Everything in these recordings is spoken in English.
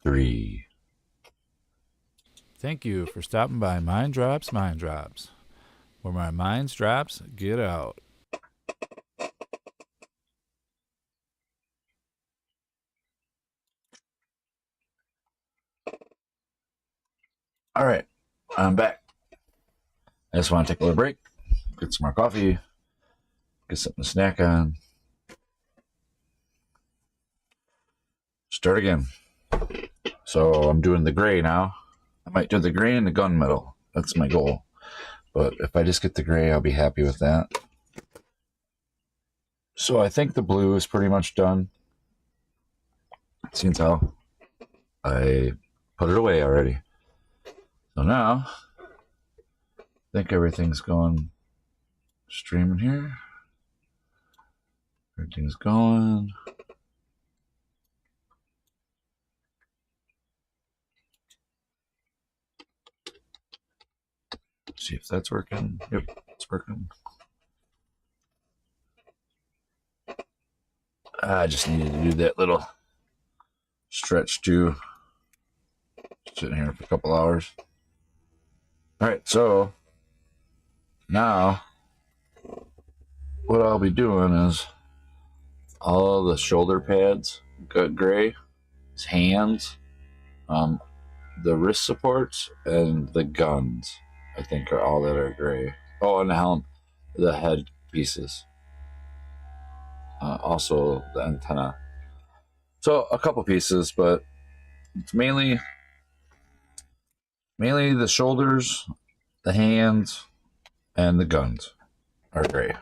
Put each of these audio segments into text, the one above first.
3. Thank you for stopping by Mind Drops, where my mind's drops get out. All right, I'm back. I just want to take a little break, get some more coffee, get something to snack on, start again. So I'm doing the gray now. I might do the gray and the gunmetal. That's my goal. But if I just get the gray, I'll be happy with that. So I think the blue is pretty much done. Seems how I put it away already. So now, I think everything's going streaming here. Everything's going. See if that's working. Yep, it's working. I just needed to do that little stretch too. Sitting here for a couple hours. All right, so now what I'll be doing is all the shoulder pads got gray, his hands, the wrist supports, and the guns. I think are all that are gray. Oh, and the helm, the head pieces. Also the antenna. So a couple pieces, but it's mainly the shoulders, the hands, and the guns are gray.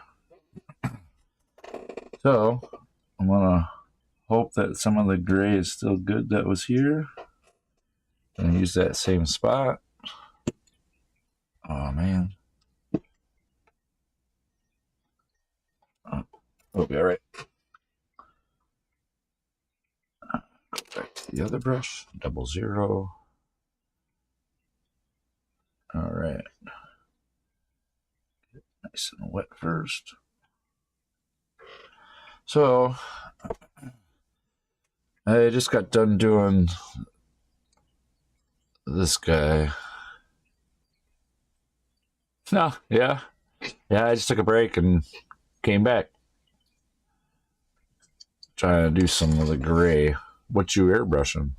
So I'm gonna hope that some of the gray is still good that was here. And use that same spot. Oh man. We'll be alright. Go back to the other brush. 00. Alright. Nice and wet first. So I just got done doing this guy. No, yeah. Yeah, I just took a break and came back. Trying to do some of the gray. What you airbrushing?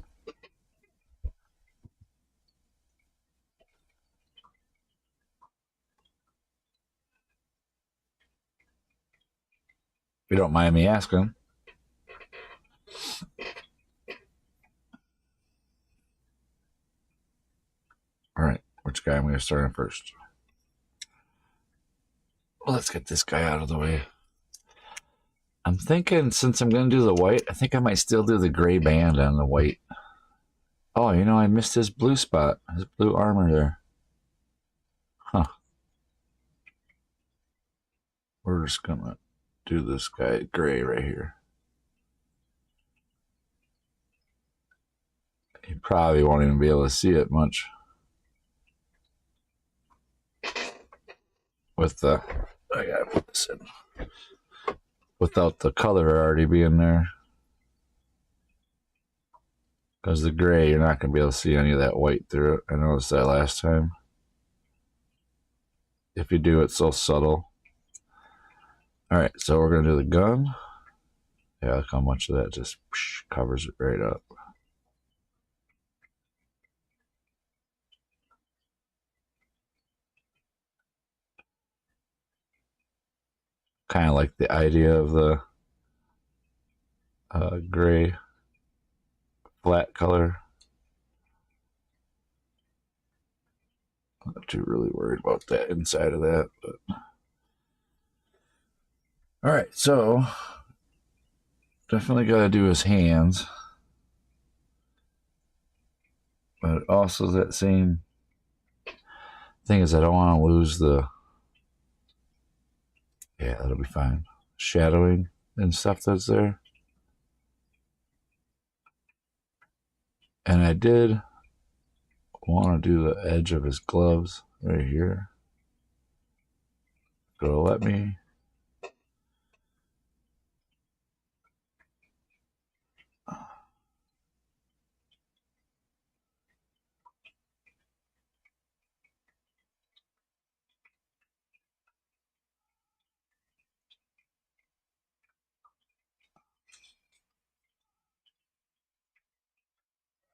If you don't mind me asking. Alright, which guy am I going to start on first? Well, let's get this guy out of the way. I'm thinking since I'm going to do the white, I think I might still do the gray band on the white. Oh, you know, I missed his blue spot, his blue armor there. Huh. We're just going to do this guy gray right here. You probably won't even be able to see it much. With the, I gotta put this in. Without the color already being there. Because the gray, you're not going to be able to see any of that white through it. I noticed that last time. If you do, it's so subtle. Alright, so we're going to do the gun. Yeah, look how much of that just covers it right up. Kind of like the idea of the gray flat color. I'm not too really worried about that inside of that. But all right, so definitely got to do his hands. But also that same thing is I don't want to lose the, yeah, that'll be fine, shadowing and stuff that's there. And I did want to do the edge of his gloves right here. Go let me.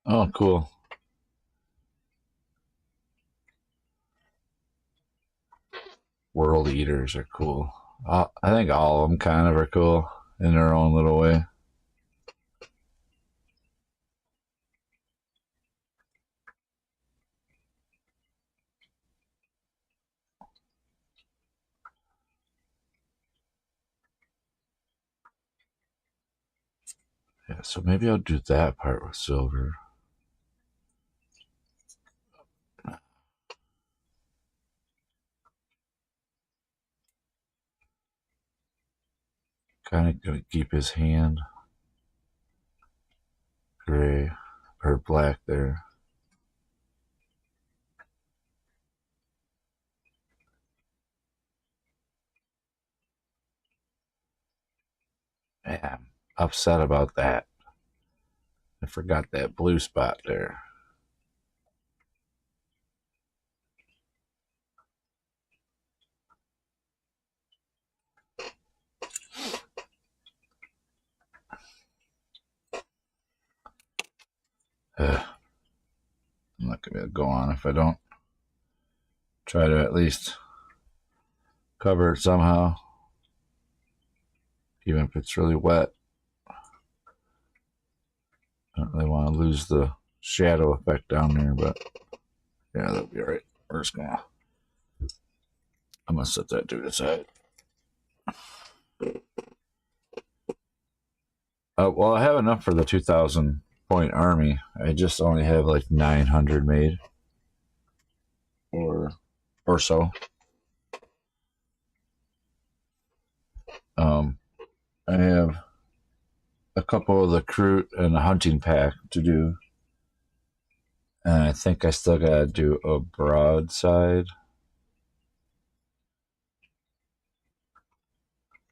Oh, cool. World Eaters are cool. I think all of them kind of are cool in their own little way. Yeah, so maybe I'll do that part with silver. Kind of gonna keep his hand gray or black there. Man, I'm upset about that. I forgot that blue spot there. I'm not gonna be able to go on if I don't try to at least cover it somehow, even if it's really wet. I don't really want to lose the shadow effect down there, but yeah, that'll be alright. We're just gonna, I'm gonna set that dude aside. Well, I have enough for the 2,000 point army. I just only have like 900 made, or so. I have a couple of the recruit and a hunting pack to do, and I think I still gotta do a broadside.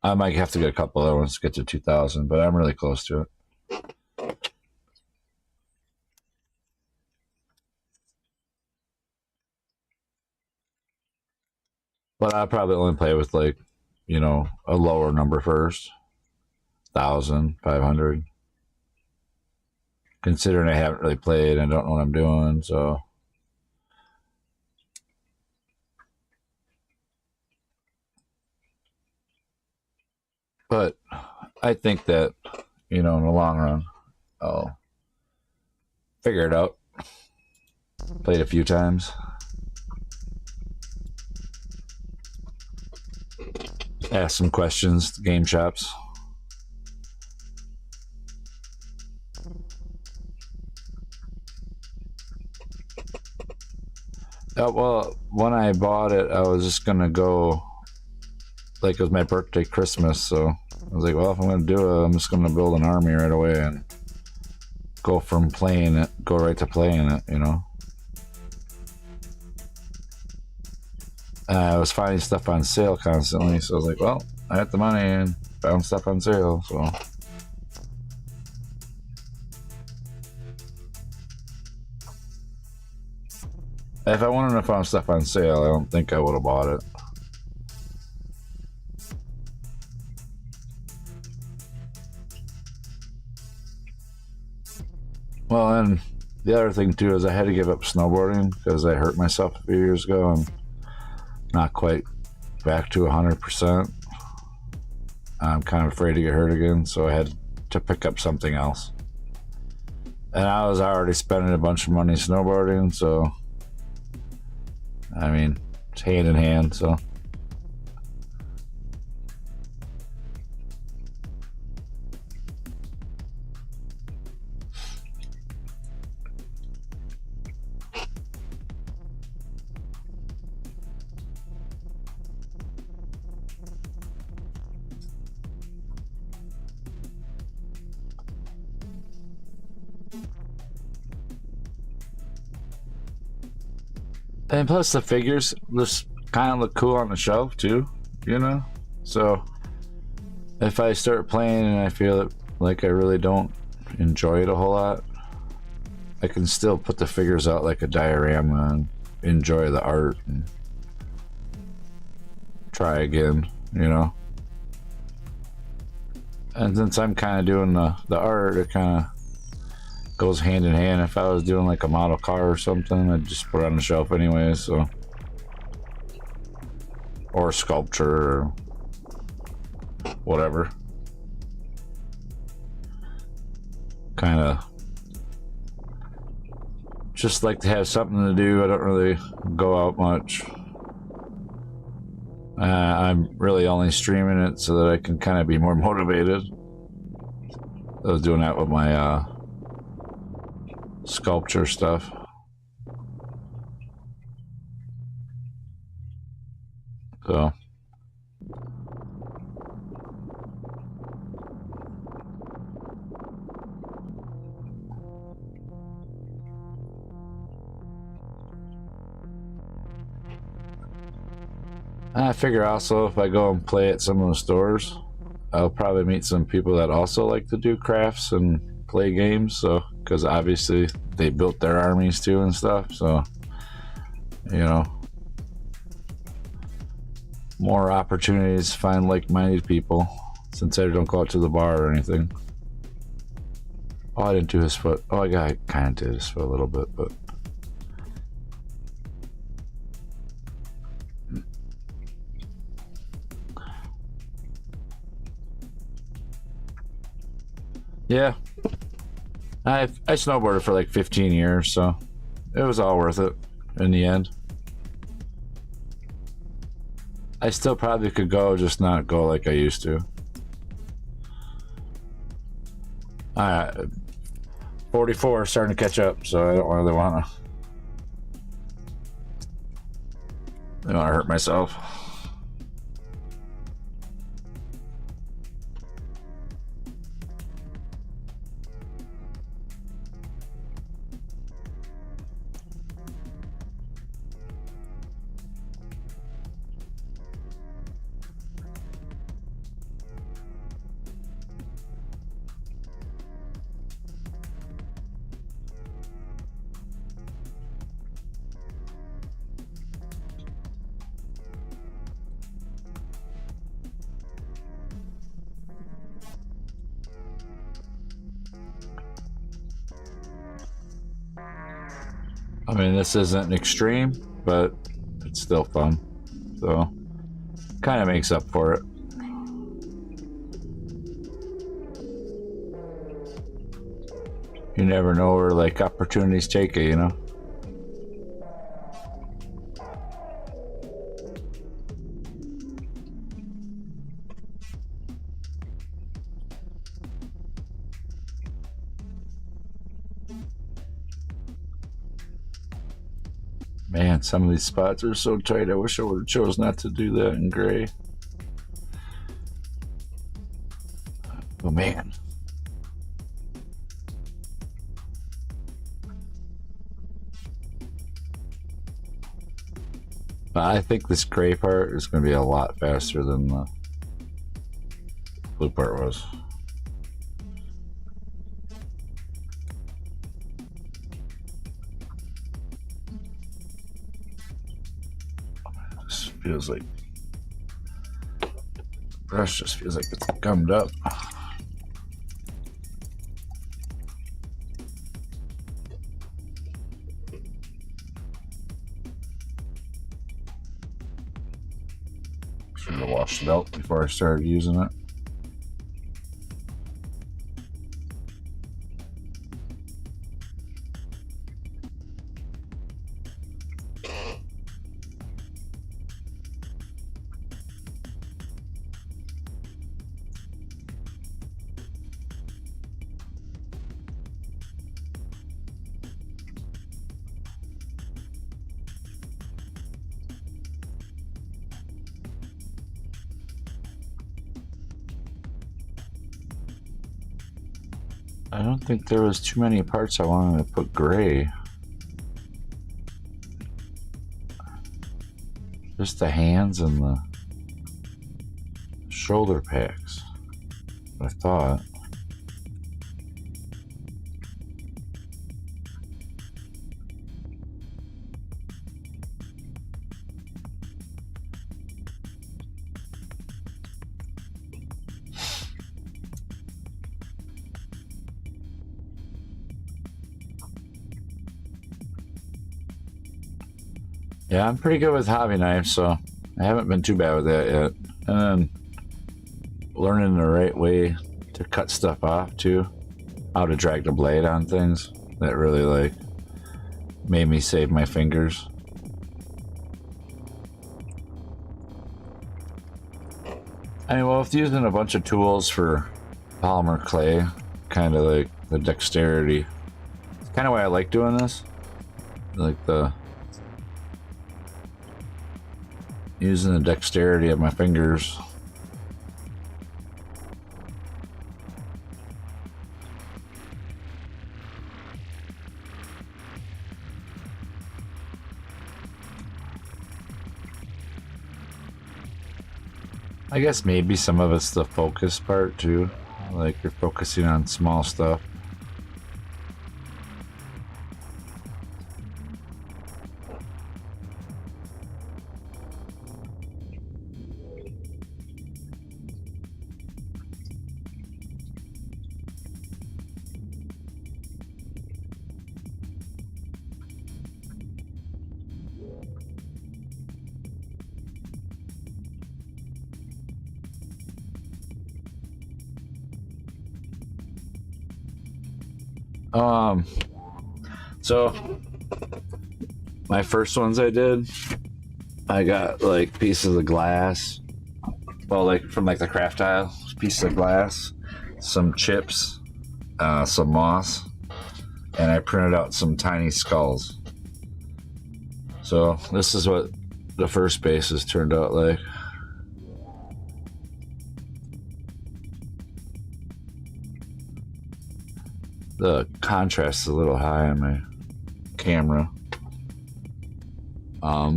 I might have to get a couple other ones to get to 2,000, but I'm really close to it. But I'll probably only play with like, a lower number first. 1,500. Considering I haven't really played and don't know what I'm doing, so. But I think that, in the long run, I'll figure it out. Played a few times. Ask some questions to game shops. Well, when I bought it, I was just gonna go, like, it was my birthday, Christmas, so I was like, well, if I'm gonna do it, I'm just gonna build an army right away and go from playing it, go right to playing it, I was finding stuff on sale constantly, so I was like, well, I had the money and found stuff on sale, so. If I wouldn't have found stuff on sale, I don't think I would have bought it. Well, and the other thing too is I had to give up snowboarding because I hurt myself a few years ago and not quite back to 100%. I'm kind of afraid to get hurt again, so I had to pick up something else. And I was already spending a bunch of money snowboarding, so I mean, it's hand in hand, so. And plus the figures just kind of look cool on the shelf too, So if I start playing and I feel like I really don't enjoy it a whole lot, I can still put the figures out like a diorama and enjoy the art and try again, And since I'm kind of doing the art, it kind of goes hand in hand. If I was doing like a model car or something, I'd just put it on the shelf anyway, so. Or sculpture or whatever. Kind of just like to have something to do. I don't really go out much. I'm really only streaming it so that I can kind of be more motivated. I was doing that with my sculpture stuff. So I figure also if I go and play at some of the stores, I'll probably meet some people that also like to do crafts and play games. So, because obviously they built their armies too and stuff. So, you know, more opportunities to find like-minded people since I don't go out to the bar or anything. Oh, I didn't do his foot. Oh, I kind of did his foot a little bit, but. Yeah, I snowboarded for like 15 years, so it was all worth it in the end. I still probably could go, just not go like I used to. 44, starting to catch up, so I don't really want to hurt myself. I mean, this isn't extreme, but it's still fun. So, kind of makes up for it. You never know where, like, opportunities take you, you know? Man, some of these spots are so tight. I wish I would have chose not to do that in gray. Oh, man. But I think this gray part is going to be a lot faster than the blue part was. This feels like the brush just feels like it's gummed up. Should have washed it out before I started using it. I don't think there was too many parts I wanted to put gray. Just the hands and the shoulder packs, I thought. Yeah, I'm pretty good with hobby knives, so I haven't been too bad with that yet. And then learning the right way to cut stuff off too, how to drag the blade on things. That really like made me save my fingers. I mean, well, with using a bunch of tools for polymer clay, kind of like the dexterity. It's kind of why I like doing this. Like the using the dexterity of my fingers. I guess maybe some of it's the focus part too. Like you're focusing on small stuff. So my first ones I did, I got like pieces of glass. Well, like from like the craft tile, pieces of glass, some chips, some moss, and I printed out some tiny skulls. So this is what the first bases turned out like. The contrast is a little high on my camera.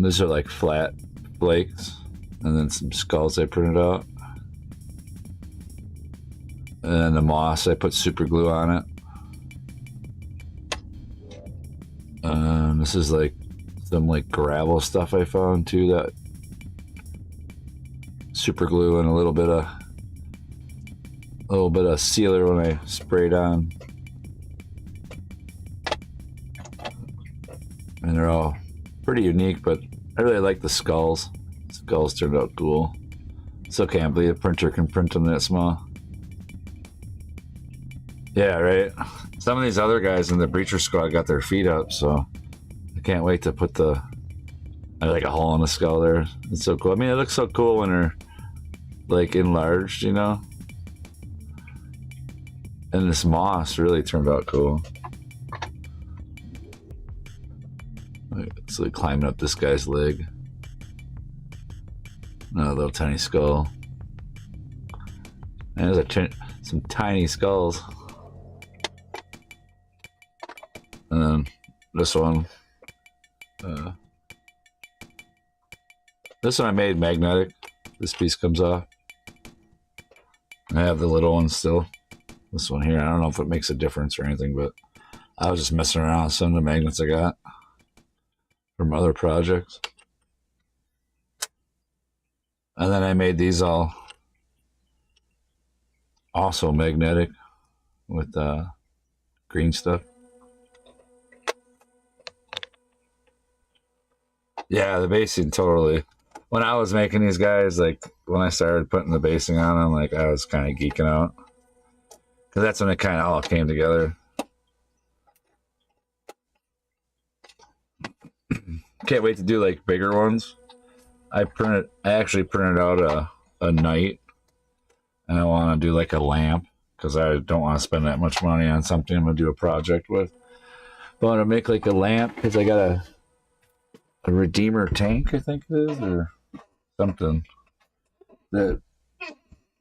These are like flat flakes, and then some skulls I printed out. And then the moss, I put super glue on it. This is like some like gravel stuff I found too, that super glue and a little bit of sealer when I sprayed on. And they're all pretty unique, but I really like the skulls. Skulls turned out cool. Still can't believe a printer can print them that small. Yeah, right. Some of these other guys in the Breacher Squad got their feet up, so I can't wait to put like a hole in the skull there. It's so cool. I mean, it looks so cool when they're like enlarged, you know? And this moss really turned out cool. It's like climbing up this guy's leg. A little tiny skull. And there's some tiny skulls. And then this one. This one I made magnetic. This piece comes off. I have the little one still. This one here, I don't know if it makes a difference or anything, but I was just messing around with some of the magnets I got from other projects. And then I made these all also magnetic with green stuff. Yeah, the basing totally. When I was making these guys, like when I started putting the basing on them, like I was kind of geeking out. Because that's when it kind of all came together. Can't wait to do like bigger ones. I actually printed out a night, and I want to do like a lamp because I don't want to spend that much money on something I'm gonna do a project with. But I want to make like a lamp because I got a Redeemer tank, I think it is, or something. That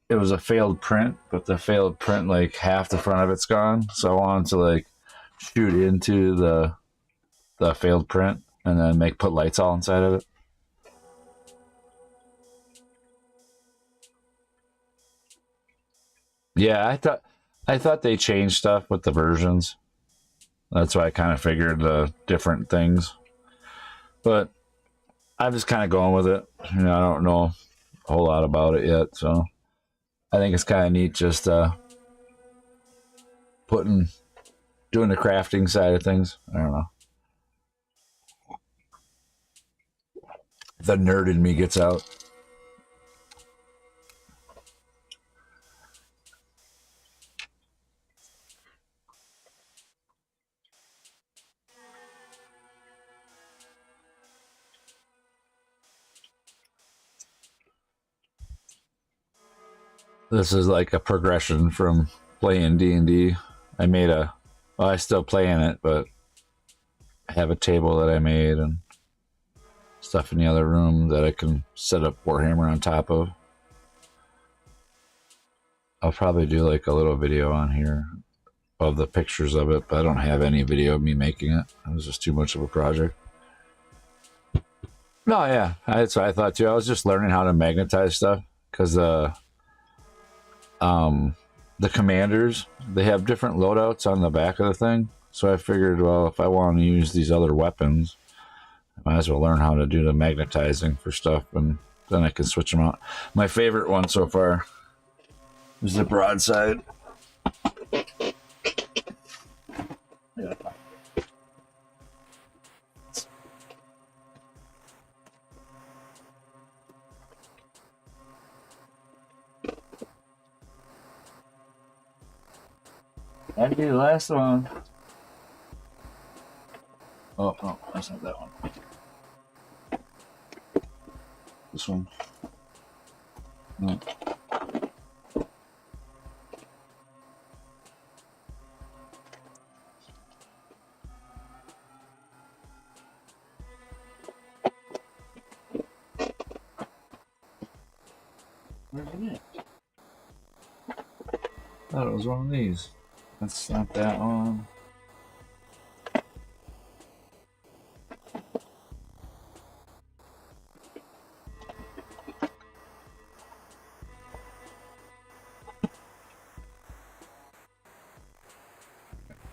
it was a failed print, but the failed print, like half the front of it's gone. So I wanted to like shoot into the failed print and then put lights all inside of it. Yeah, I thought they changed stuff with the versions. That's why I kind of figured the different things. But I'm just kind of going with it. You know, I don't know a whole lot about it yet, so I think it's kind of neat just doing the crafting side of things. I don't know. the nerd in me gets out. This is like a progression from playing D&D. I made a, well, I still play in it, but I have a table that I made and stuff in the other room that I can set up Warhammer on top of. I'll probably do like a little video on here of the pictures of it, but I don't have any video of me making it. It was just too much of a project. No, yeah, that's what I thought too. I was just learning how to magnetize stuff because the commanders, they have different loadouts on the back of the thing. So I figured, well, if I want to use these other weapons, I might as well learn how to do the magnetizing for stuff, and then I can switch them out. My favorite one so far is the broadside. Yeah. That'd be the last one. Oh, no, that's not that one. This one. No. Where's it at? I thought it was one of these. That's not that one.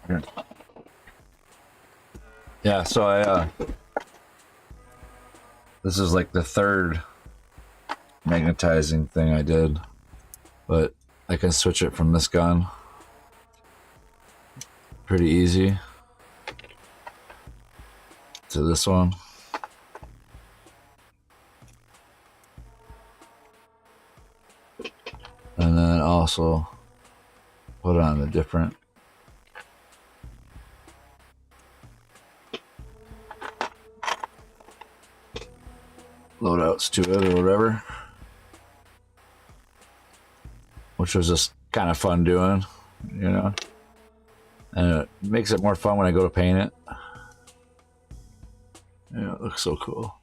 Here. Yeah, so I this is like the third magnetizing thing I did, but I can switch it from this gun pretty easy to this one. And then also put on the different loadouts to it or whatever, which was just kind of fun doing, you know, and it makes it more fun when I go to paint it. Yeah, it looks so cool.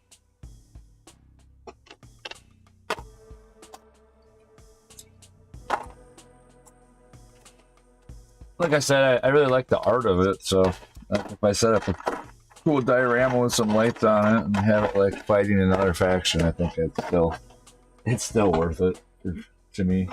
Like I said, I really like the art of it, so if I set up a cool diorama with some lights on it and have it like fighting another faction, I think it's still worth it to me.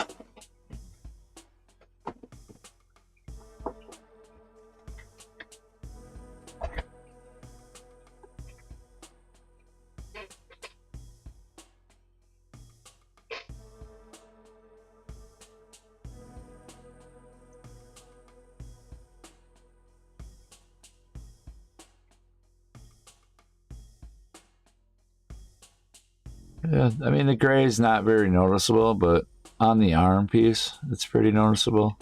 Yeah, I mean the gray is not very noticeable, but on the arm piece, it's pretty noticeable.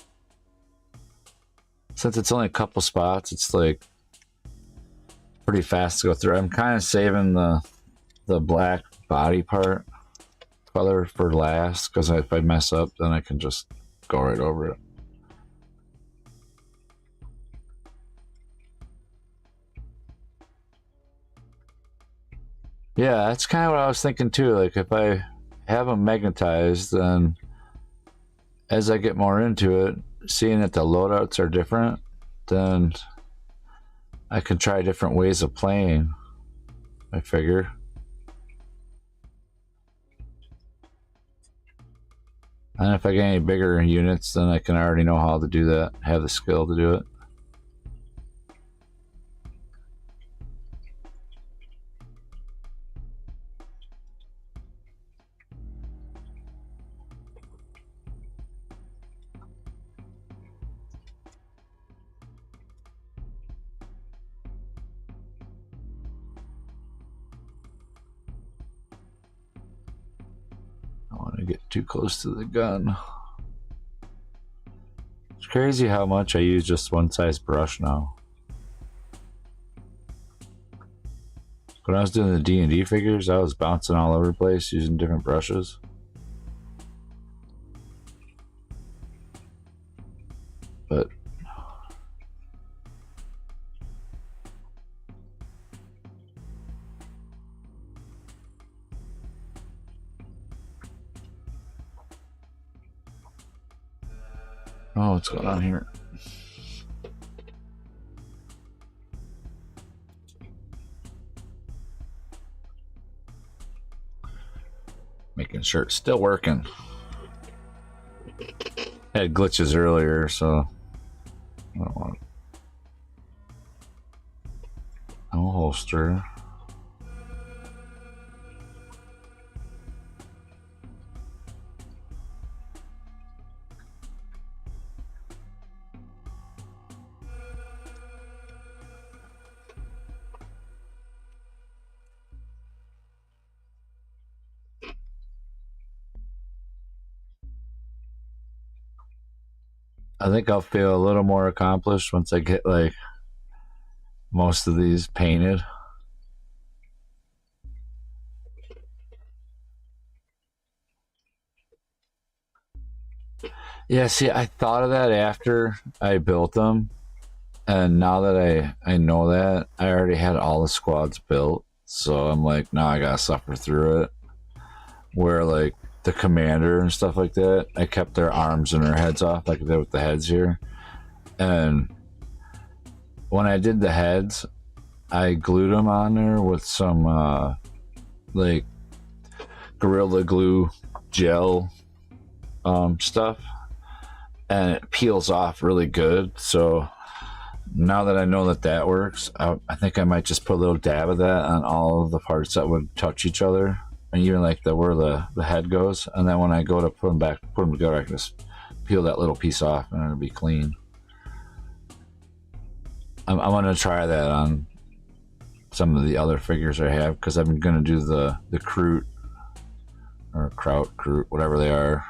Since it's only a couple spots, it's like pretty fast to go through. I'm kind of saving the black body part color for last, because if I mess up, then I can just go right over it. Yeah, that's kind of what I was thinking too. Like if I have them magnetized, then as I get more into it, seeing that the loadouts are different, then I can try different ways of playing, I figure. And if I get any bigger units, then I can already know how to do that, have the skill to do it. get too close to the gun. It's crazy how much I use just one size brush now. When I was doing the D&D figures, I was bouncing all over the place using different brushes. But oh, what's going on here? Making sure it's still working. Had glitches earlier, so I don't want no holster. I think I'll feel a little more accomplished once I get like most of these painted. Yeah, see, I thought of that after I built them, and now that I know that, I already had all the squads built, so I'm like, now I gotta suffer through it. Where like the commander and stuff like that, I kept their arms and their heads off like I did with the heads here. And when I did the heads, I glued them on there with some like Gorilla Glue gel stuff, and it peels off really good. So now that I know that that works, I think I might just put a little dab of that on all of the parts that would touch each other, and even like where the head goes, and then when I go to put them together, I can just peel that little piece off and it'll be clean. I'm gonna try that on some of the other figures I have, because I'm gonna do the Kroot or Kroot, whatever they are.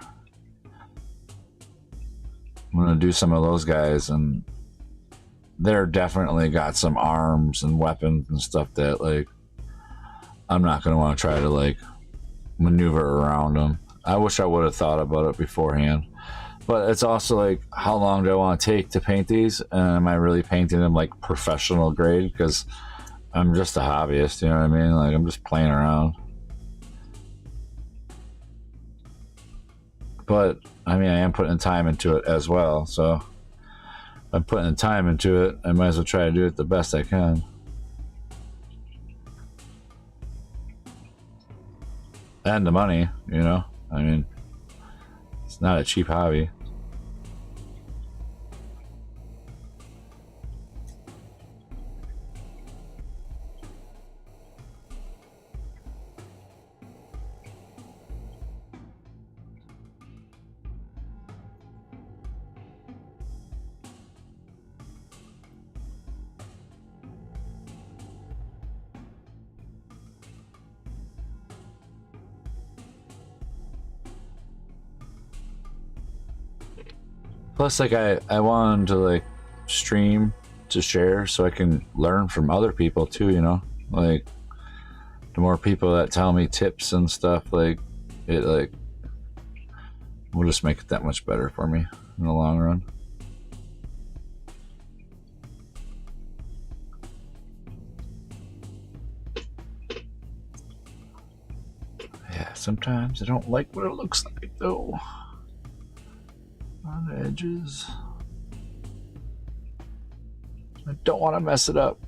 I'm gonna do some of those guys, and they're definitely got some arms and weapons and stuff that like I'm not gonna want to try to like maneuver around them. I wish I would have thought about it beforehand, but it's also like, how long do I want to take to paint these, and am I really painting them like professional grade? Because I'm just a hobbyist, you know what I mean? Like, I'm just playing around. But I mean, I am putting time into it as well, so if I'm putting the time into it, I might as well try to do it the best I can. And the money, you know? I mean, it's not a cheap hobby. Plus, like, I wanted to like stream to share so I can learn from other people too, you know? Like, the more people that tell me tips and stuff, like, it like will just make it that much better for me in the long run. Yeah, sometimes I don't like what it looks like though. On the edges. I don't want to mess it up.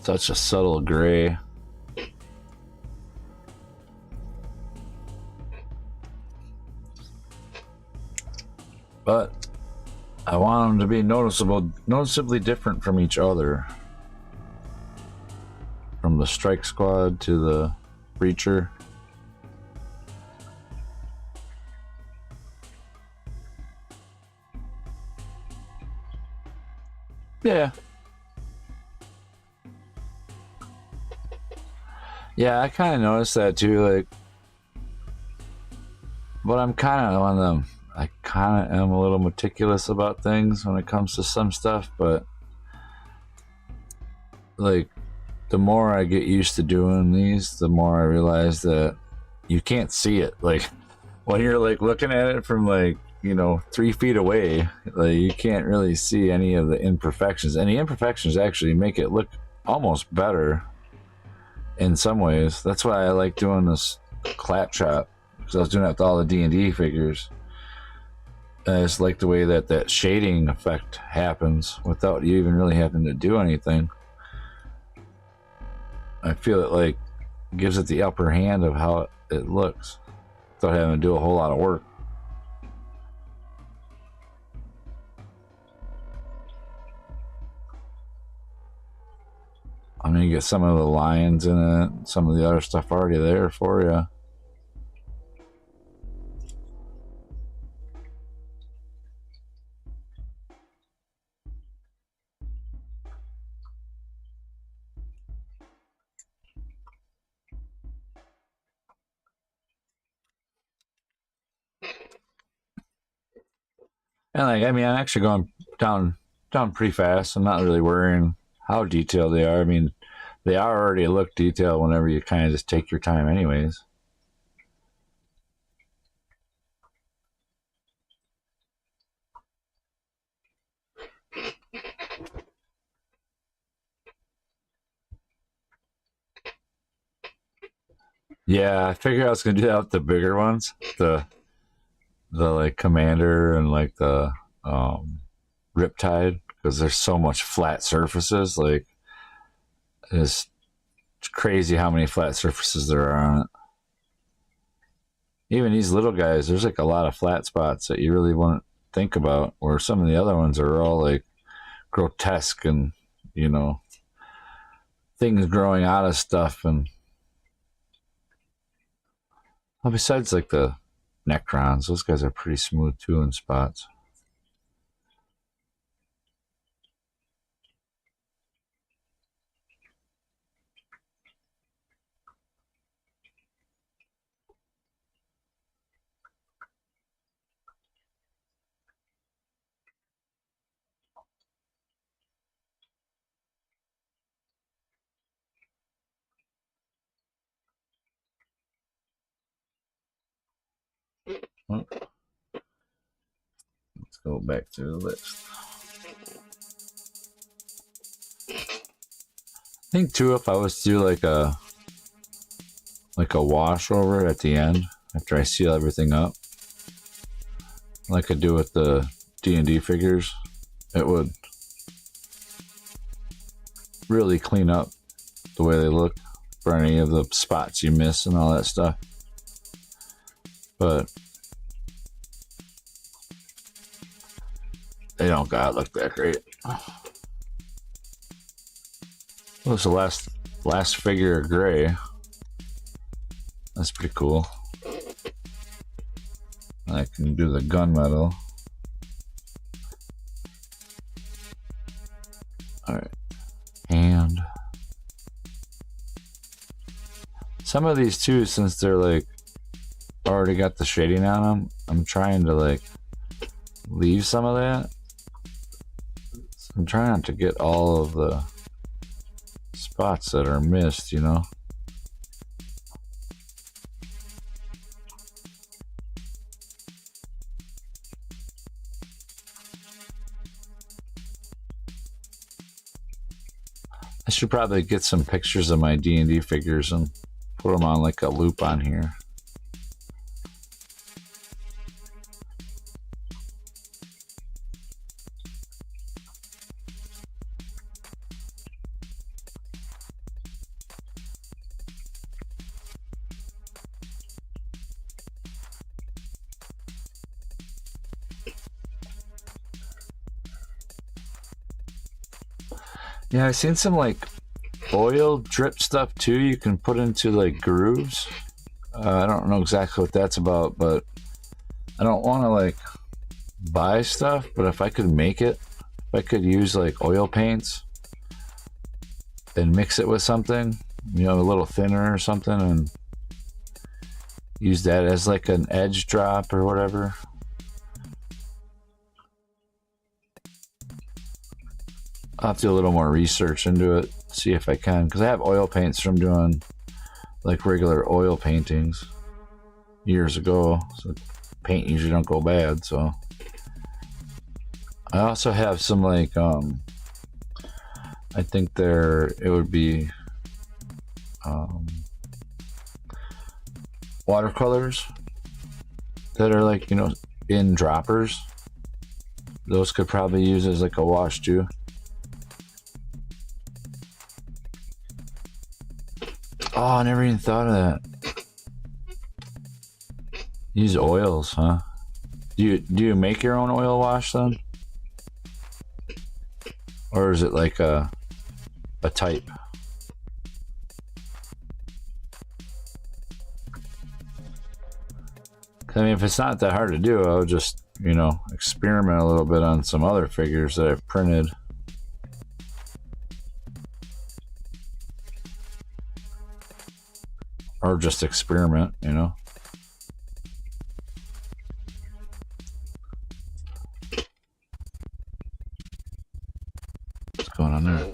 Such a subtle gray. But I want them to be noticeably different from each other. From the strike squad to the breacher. Yeah. Yeah, I kind of noticed that too. Like, but I'm kind of one of them. I kind of am a little meticulous about things when it comes to some stuff, but like, the more I get used to doing these, the more I realize that you can't see it. Like, when you're like looking at it from like, 3 feet away, like, you can't really see any of the imperfections, and the imperfections actually make it look almost better in some ways. That's why I like doing this clap shot, because I was doing it with all the D&D figures. And I just like the way that shading effect happens without you even really having to do anything. I feel it like gives it the upper hand of how it looks without having to do a whole lot of work. I mean, you get some of the lions in it, some of the other stuff already there for you. And like, I mean, I'm actually going down pretty fast. I'm not really worrying how detailed they are. I mean, they already look detailed whenever you kind of just take your time anyways. Yeah, I figured I was gonna do that with the bigger ones, the like commander and like the riptide, because there's so much flat surfaces. Like, it's crazy how many flat surfaces there are on it. Even these little guys, there's like a lot of flat spots that you really wouldn't think about, where some of the other ones are all like grotesque and things growing out of stuff. And well, besides like the Necrons, those guys are pretty smooth too in spots. Well, let's go back through the list. I think too, if I was to do like a wash over it at the end after I seal everything up, like I do with the D&D figures, it would really clean up the way they look for any of the spots you miss and all that stuff. But they don't gotta look that great. Well, it's the last figure of gray. That's pretty cool. I can do the gunmetal. Alright. And some of these too, since they're like already got the shading on them, I'm trying to like leave some of that. So I'm trying not to get all of the spots that are missed, I should probably get some pictures of my D&D figures and put them on like a loop on here. Yeah, I've seen some like oil drip stuff too. You can put into like grooves. I don't know exactly what that's about, but I don't want to like buy stuff. But if I could make it if I could use like oil paints and mix it with something, you know, a little thinner or something, and use that as like an edge drop or whatever. I'll have to do a little more research into it, see if I can, because I have oil paints from doing like regular oil paintings years ago, so paint usually don't go bad. So I also have some like I think it would be watercolors that are like, you know, in droppers. Those could probably use as like a wash too. Oh, I never even thought of that. Use oils, huh? Do you make your own oil wash then? Or is it like a type? I mean, if it's not that hard to do, I'll just, you know, experiment a little bit on some other figures that I've printed. Or just experiment, you know. What's going on there?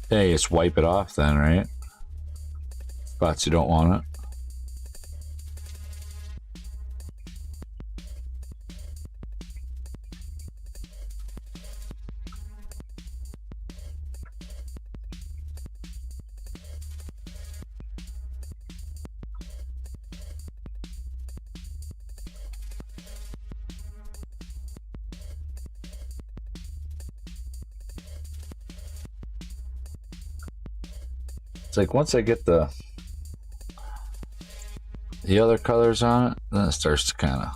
Hey, just wipe it off then, right? Spots you don't want it. It's like once I get the other colors on it, then it starts to kind of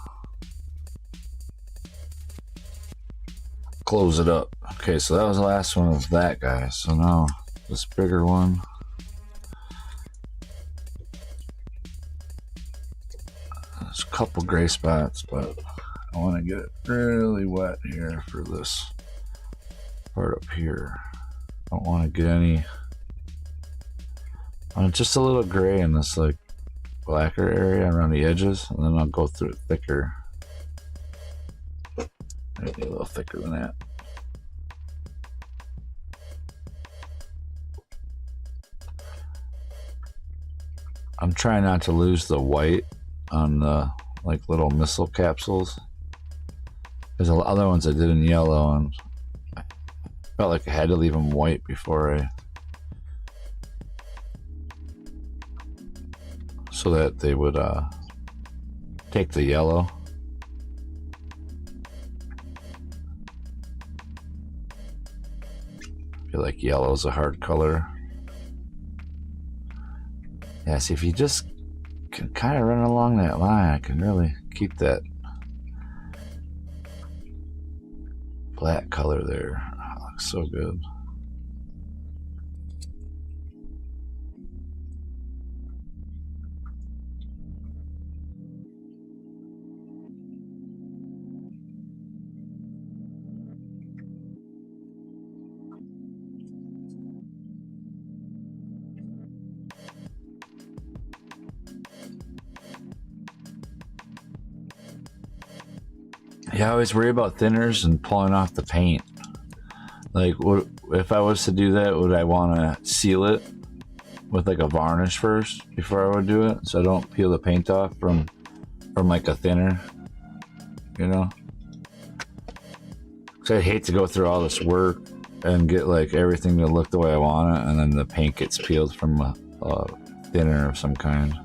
close it up. Okay, so that was the last one of that guy. So now this bigger one. There's a couple gray spots, but I want to get it really wet here for this part up here. I don't want to get any. Just a little gray in this like blacker area around the edges, and then I'll go through it thicker. Maybe a little thicker than that. I'm trying not to lose the white on the like little missile capsules. There's other ones I did in yellow, and I felt like I had to leave them white before so that they would take the yellow. I feel like yellow is a hard color. Yeah, see, if you just can kind of run along that line, I can really keep that black color there. Oh, looks so good. Yeah, I always worry about thinners and pulling off the paint. Like, if I was to do that, would I want to seal it with like a varnish first before I would do it, so I don't peel the paint off from like a thinner, you know? So I'd hate to go through all this work and get like everything to look the way I want it, and then the paint gets peeled from a thinner of some kind.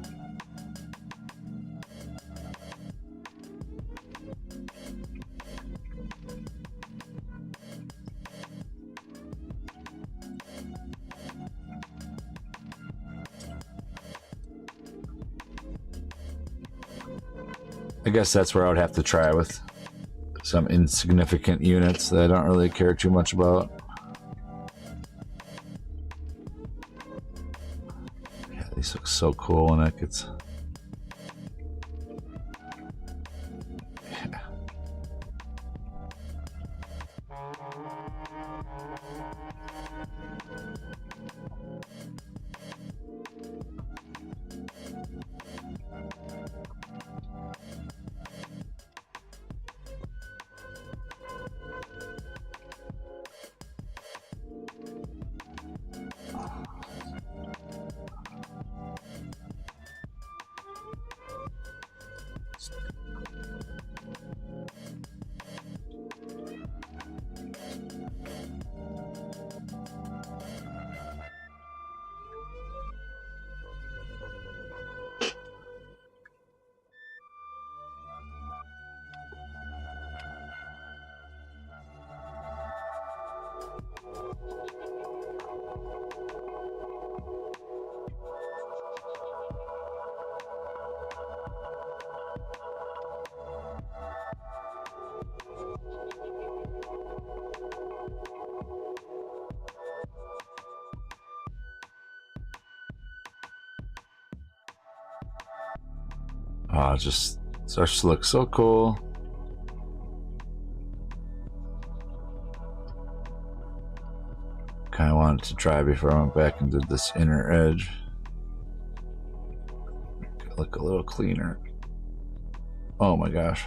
I guess that's where I would have to try with some insignificant units that I don't really care too much about. Yeah, these look so cool when that gets... Yeah. Oh, it just starts to look so cool. Kind of wanted to try before I went back and did this inner edge. Look a little cleaner. Oh my gosh.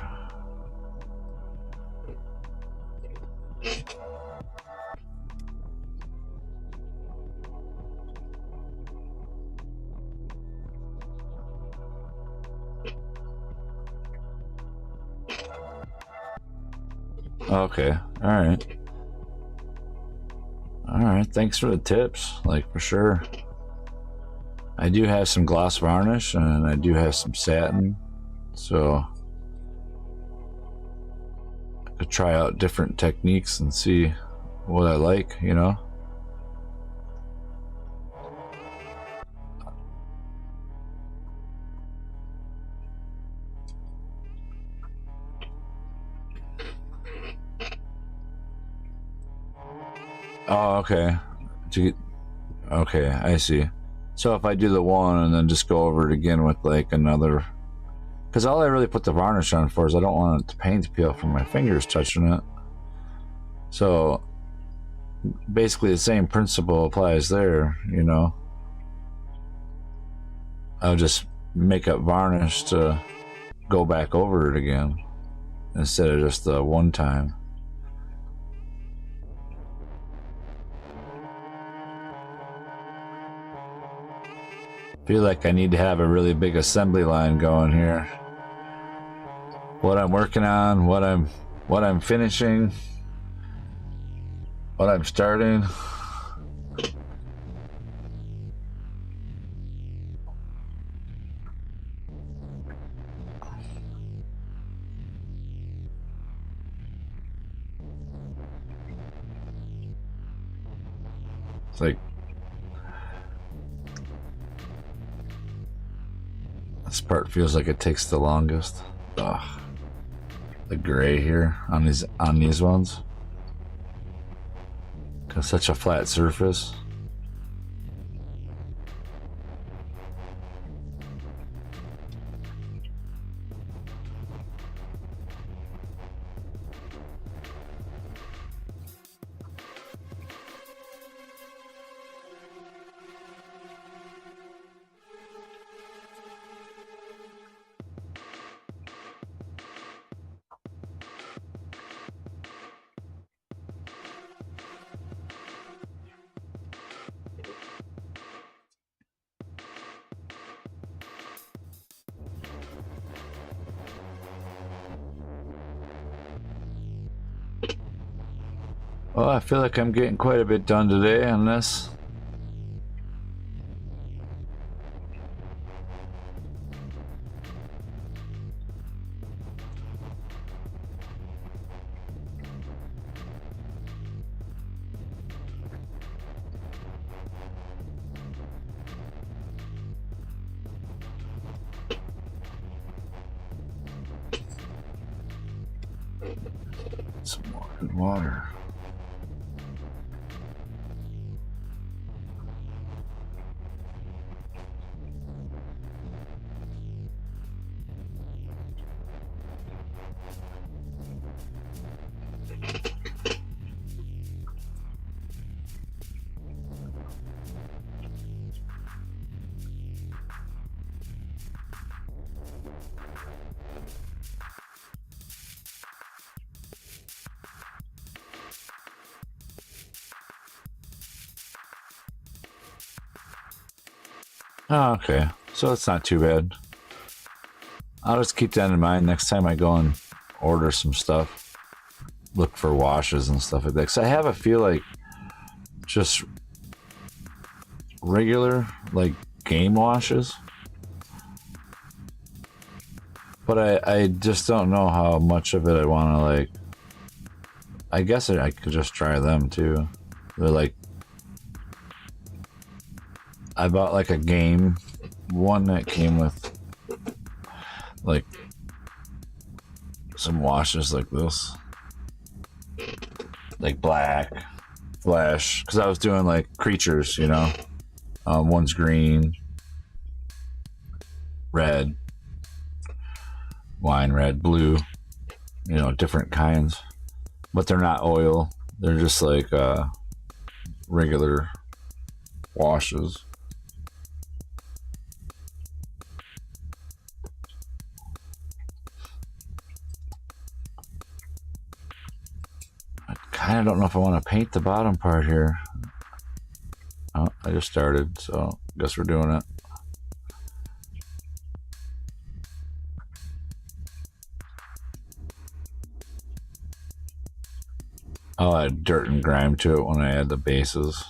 Okay, alright. Alright, thanks for the tips, like for sure. I do have some gloss varnish and I do have some satin, so I could try out different techniques and see what I like, you know? Oh, okay. Okay, I see. So if I do the one and then just go over it again with like another, because all I really put the varnish on for is I don't want the paint to peel from my fingers touching it. So basically the same principle applies there, you know. I'll just make up varnish to go back over it again instead of just the one time. Feel like I need to have a really big assembly line going here. What I'm working on, what I'm finishing, what I'm starting. It's like this part feels like it takes the longest. Ugh. The gray here on these ones. Cause such a flat surface. Well, I feel like I'm getting quite a bit done today on this. Some more good water. Oh, okay. So it's not too bad. I'll just keep that in mind next time I go and order some stuff. Look for washes and stuff like that. Because I have a feel like just regular, like, game washes. But I just don't know how much of it I want to, like... I guess I could just try them, too. They're like... I bought like a game one that came with like some washes like this, like black, flesh, because I was doing like creatures, you know. One's green, red, wine red, blue, you know, different kinds, but they're not oil. They're just like regular washes. I don't know if I want to paint the bottom part here. Oh, I just started, so I guess we're doing it. I'll add dirt and grime to it when I add the bases.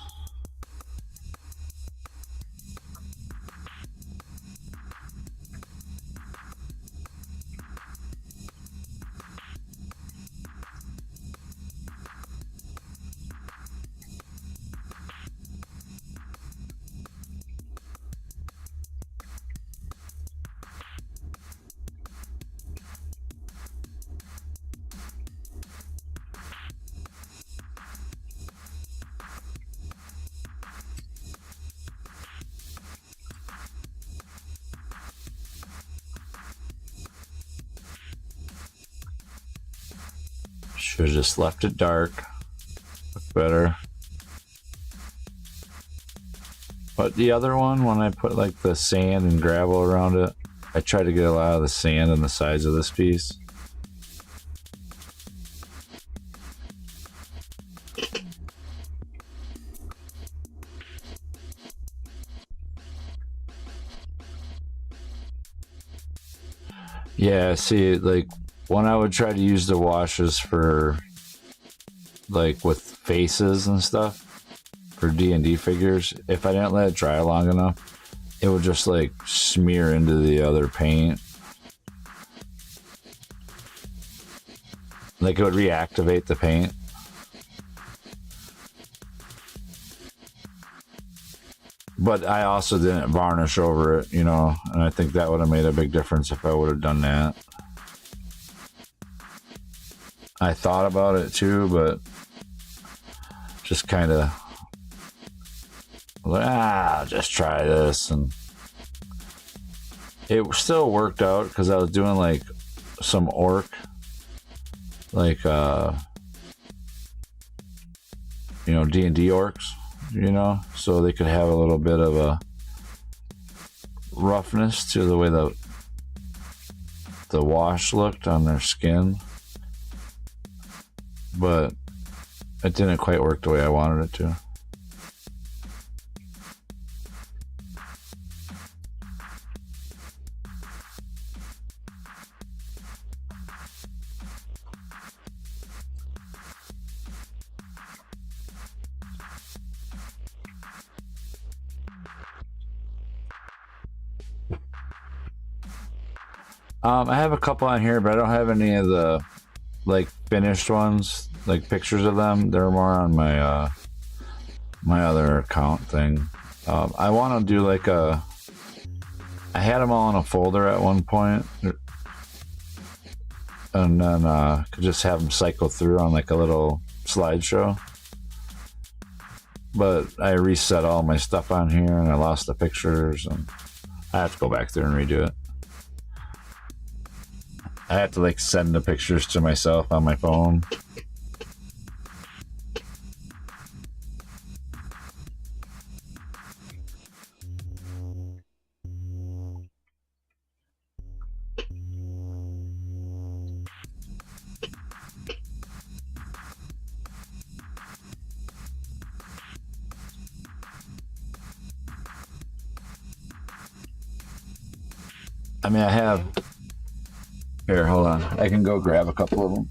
Should have just left it dark. Look better. But the other one, when I put like the sand and gravel around it, I tried to get a lot of the sand on the sides of this piece. Yeah, see, like when I would try to use the washes for like with faces and stuff for D&D figures, if I didn't let it dry long enough, it would just like smear into the other paint. Like it would reactivate the paint. But I also didn't varnish over it, you know, and I think that would have made a big difference if I would have done that. I thought about it too, but just kind of like, I'll just try this, and it still worked out because I was doing like some orc, like you know, D&D orcs, you know, so they could have a little bit of a roughness to the way the wash looked on their skin. But it didn't quite work the way I wanted it to. I have a couple on here, but I don't have any of the like finished ones, like pictures of them. They're more on my my other account thing. I want to do like I had them all in a folder at one point, and then could just have them cycle through on like a little slideshow. But I reset all my stuff on here, and I lost the pictures, and I have to go back there and redo it. I have to like send the pictures to myself on my phone. I mean, I have... Here, hold on. I can go grab a couple of them.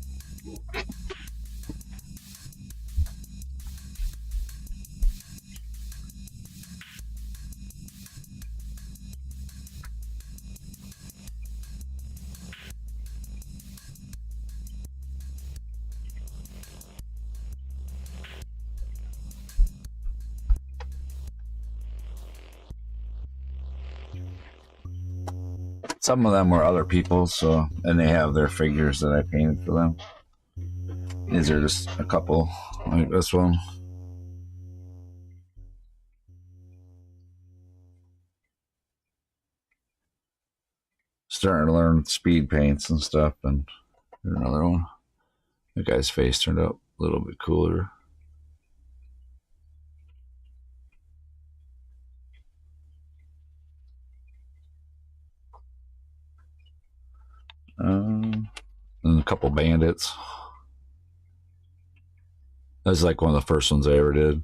Some of them were other people's, so, and they have their figures that I painted for them. These are just a couple, like this one. Starting to learn speed paints and stuff, and here's another one. The guy's face turned out a little bit cooler. And a couple bandits. That's like one of the first ones I ever did.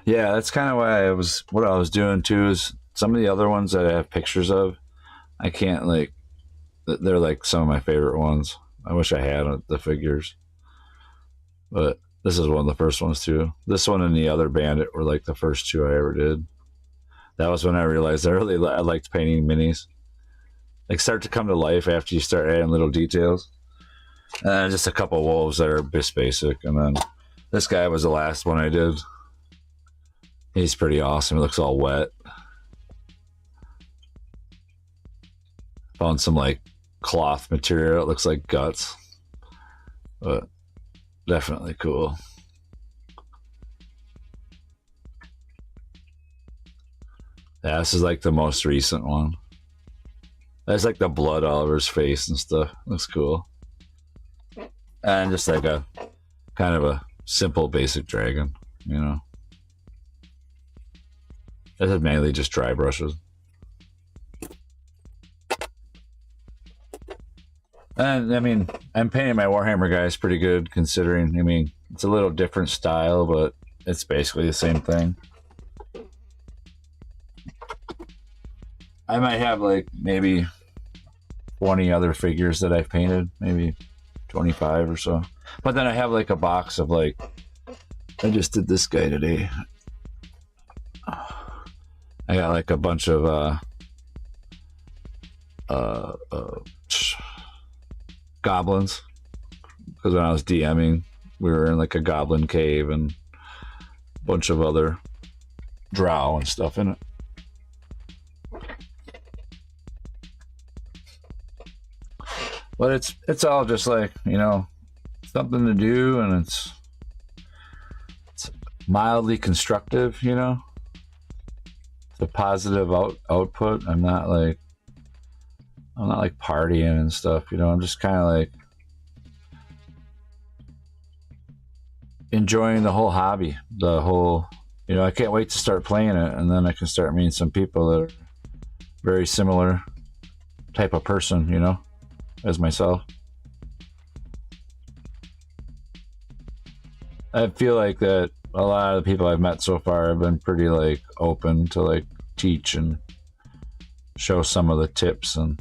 Yeah, that's kind of why what I was doing too, is some of the other ones that I have pictures of, I can't like, they're like some of my favorite ones. I wish I had the figures, but this is one of the first ones too. This one and the other bandit were like the first two I ever did. That was when I realized I liked painting minis. Like start to come to life after you start adding little details. And just a couple of wolves that are just basic. And then this guy was the last one I did. He's pretty awesome. He looks all wet. Found some like cloth material. It looks like guts. But definitely cool. Yeah, this is like the most recent one. That's like the blood all over his face and stuff. Looks cool. And just like a kind of a simple basic dragon, you know. This is mainly just dry brushes. And I mean, I'm painting my Warhammer guys pretty good considering, I mean, it's a little different style, but it's basically the same thing. I might have like maybe 20 other figures that I've painted, maybe 25 or so. But then I have like a box of like, I just did this guy today. I got like a bunch of goblins, because when I was DMing, we were in like a goblin cave and a bunch of other drow and stuff in it. But it's all just like, you know, something to do, and it's mildly constructive, you know. It's a positive output. I'm not like partying and stuff, you know. I'm just kind of like enjoying the whole hobby, the whole, you know. I can't wait to start playing it, and then I can start meeting some people that are very similar type of person, you know, as myself. I feel like that a lot of the people I've met so far have been pretty like open to like teach and show some of the tips. And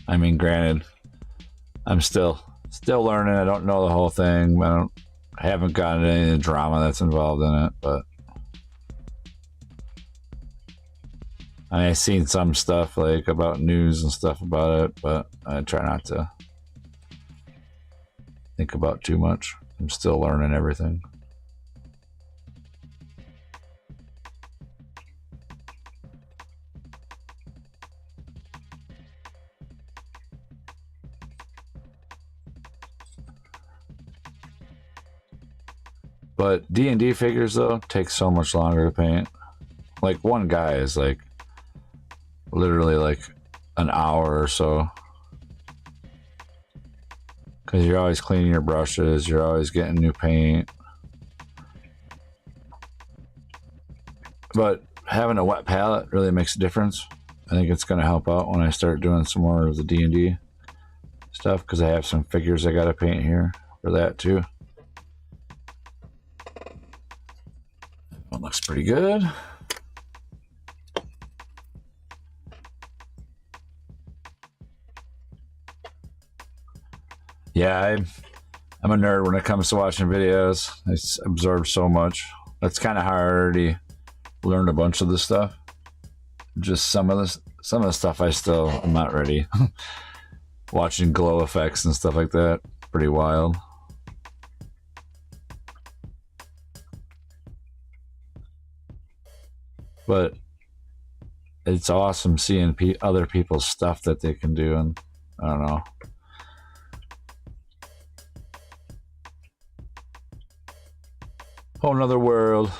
I mean, granted, I'm still learning. I don't know the whole thing. I haven't gotten any of the drama that's involved in it, but I've seen some stuff like about news and stuff about it, but I try not to think about too much. I'm still learning everything. But D&D figures though take so much longer to paint. Like one guy is like literally like an hour or so. Because you're always cleaning your brushes, you're always getting new paint. But having a wet palette really makes a difference. I think it's going to help out when I start doing some more of the D&D stuff, because I have some figures I got to paint here for that too. One looks pretty good. Yeah, I'm a nerd when it comes to watching videos. I absorb so much. That's kind of how I already learned a bunch of this stuff. Just some of the stuff I'm not ready. Watching glow effects and stuff like that, pretty wild. But it's awesome seeing other people's stuff that they can do, and I don't know. Whole nother world.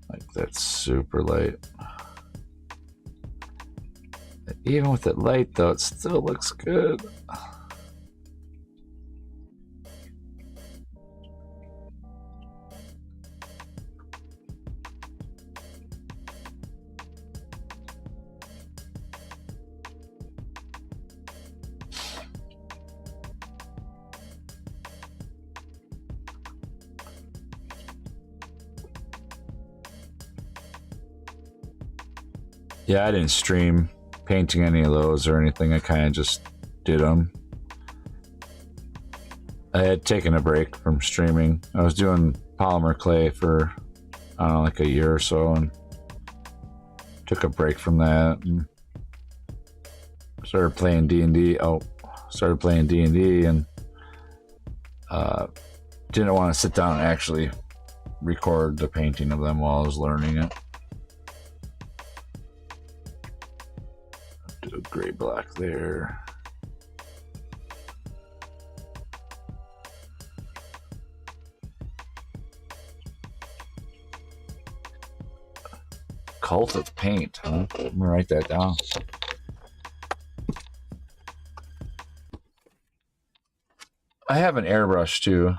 Like that's super light. Even with it light though, it still looks good. Yeah, I didn't stream painting any of those or anything. I kind of just did them. I had taken a break from streaming. I was doing polymer clay for, I don't know, like a year or so, and took a break from that and started playing D&D. Started playing D&D and didn't want to sit down and actually record the painting of them while I was learning it. Do a gray black there. Cult of Paint, huh? I'm gonna write that down. I have an airbrush too.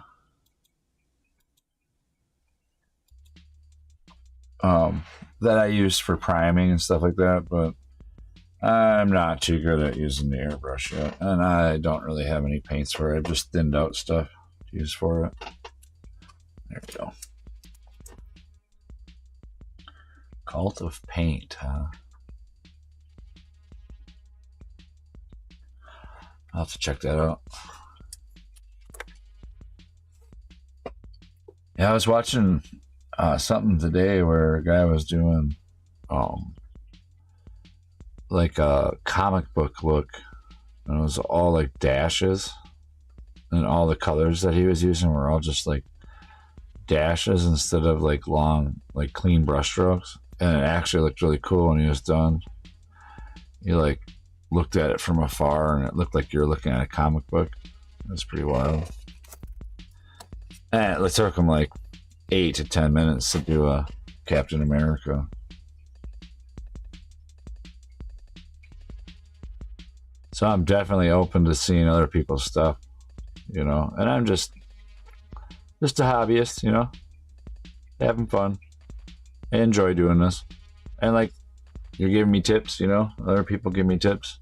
That I use for priming and stuff like that, but I'm not too good at using the airbrush yet, and I don't really have any paints for it. I've just thinned out stuff to use for it. There we go. Cult of Paint, huh? I'll have to check that out. Yeah, I was watching something today where a guy was doing like a comic book look, and it was all like dashes, and all the colors that he was using were all just like dashes instead of like long, like clean brush strokes. And it actually looked really cool when he was done. You like looked at it from afar and it looked like you were looking at a comic book. It was pretty wild. And it took him like 8 to 10 minutes to do a Captain America. So I'm definitely open to seeing other people's stuff, you know, and I'm just a hobbyist, you know, having fun. I enjoy doing this. And like, you're giving me tips, you know, other people give me tips.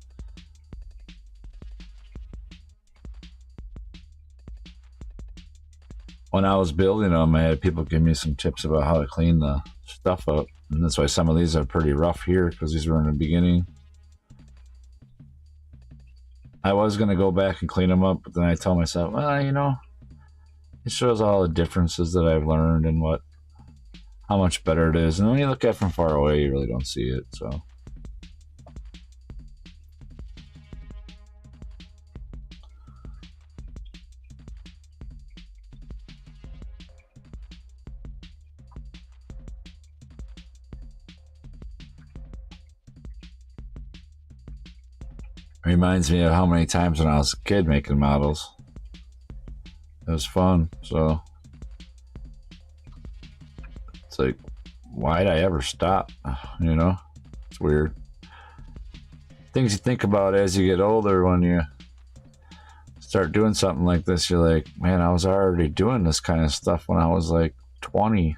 When I was building them, I had people give me some tips about how to clean the stuff up. And that's why some of these are pretty rough here, because these were in the beginning. I was going to go back and clean them up, but then I told myself, well, you know, it shows all the differences that I've learned and how much better it is. And when you look at it from far away, you really don't see it. So Reminds me of how many times when I was a kid making models. It was fun, so it's like, why'd I ever stop? You know, it's weird. Things you think about as you get older when you start doing something like this, you're like, man, I was already doing this kind of stuff when I was like 20.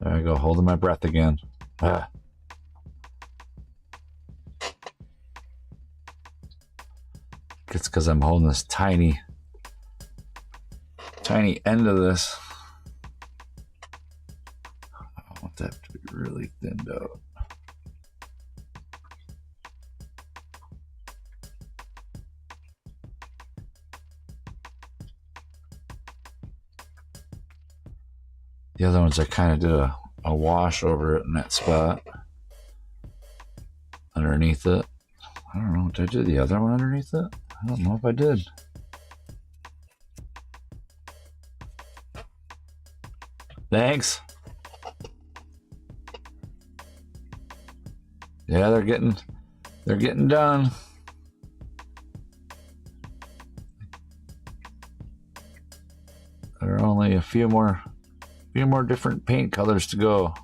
There I go, holding my breath again. Ah. It's because I'm holding this tiny end of this. I want that to be really thinned out. The other ones I kind of did a wash over it in that spot underneath it. I don't know, did I do the other one underneath it? I don't know if I did. Thanks. Yeah, they're getting done. There are only a few more different paint colors to go.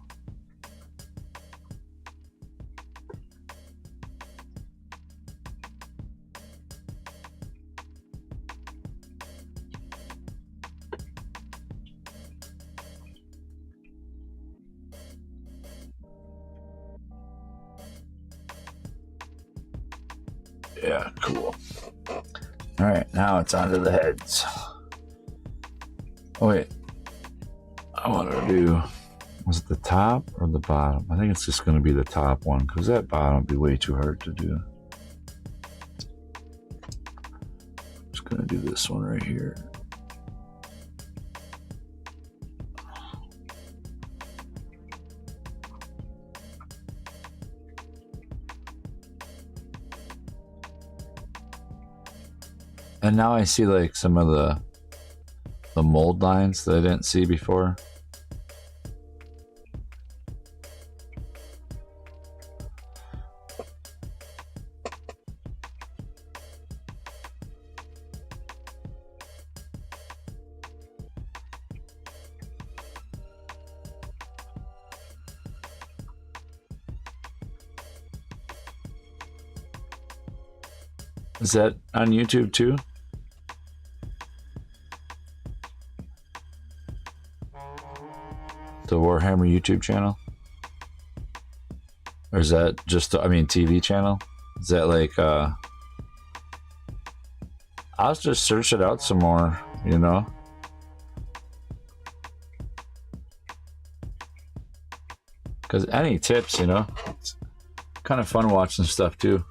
Yeah, cool. All right, now it's onto the heads. Oh wait, I want to do, was it the top or the bottom? I think it's just going to be the top one because that bottom would be way too hard to do. Just going to do this one right here. And now I see like some of the mold lines that I didn't see before. Is that on YouTube too? The Warhammer YouTube channel? Or is that just, I mean, TV channel? Is that like, I'll just search it out some more, you know? Because any tips, you know? It's kind of fun watching stuff too.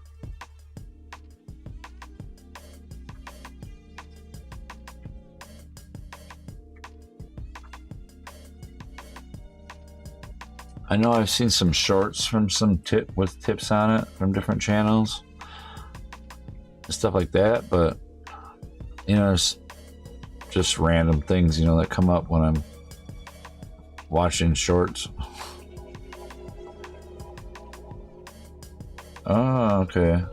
I know I've seen some shorts from some with tips on it from different channels, stuff like that, but you know, it's just random things, you know, that come up when I'm watching shorts. Oh, okay.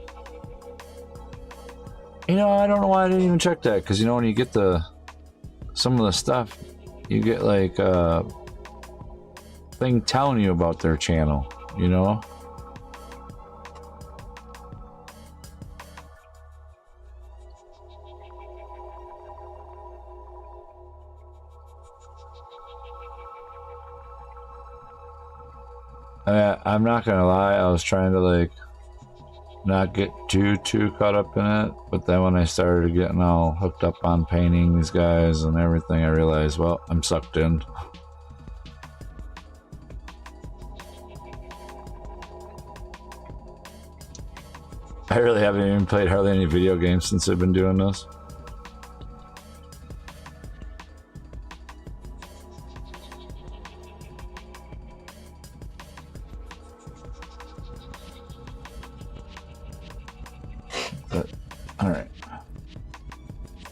You know, I don't know why I didn't even check that, because you know, when you get some of the stuff, you get like thing telling you about their channel, you know? I'm not gonna lie, I was trying to like not get too caught up in it, but then when I started getting all hooked up on painting these guys and everything, I realized, well, I'm sucked in. I really haven't even played hardly any video games since I've been doing this. But, alright.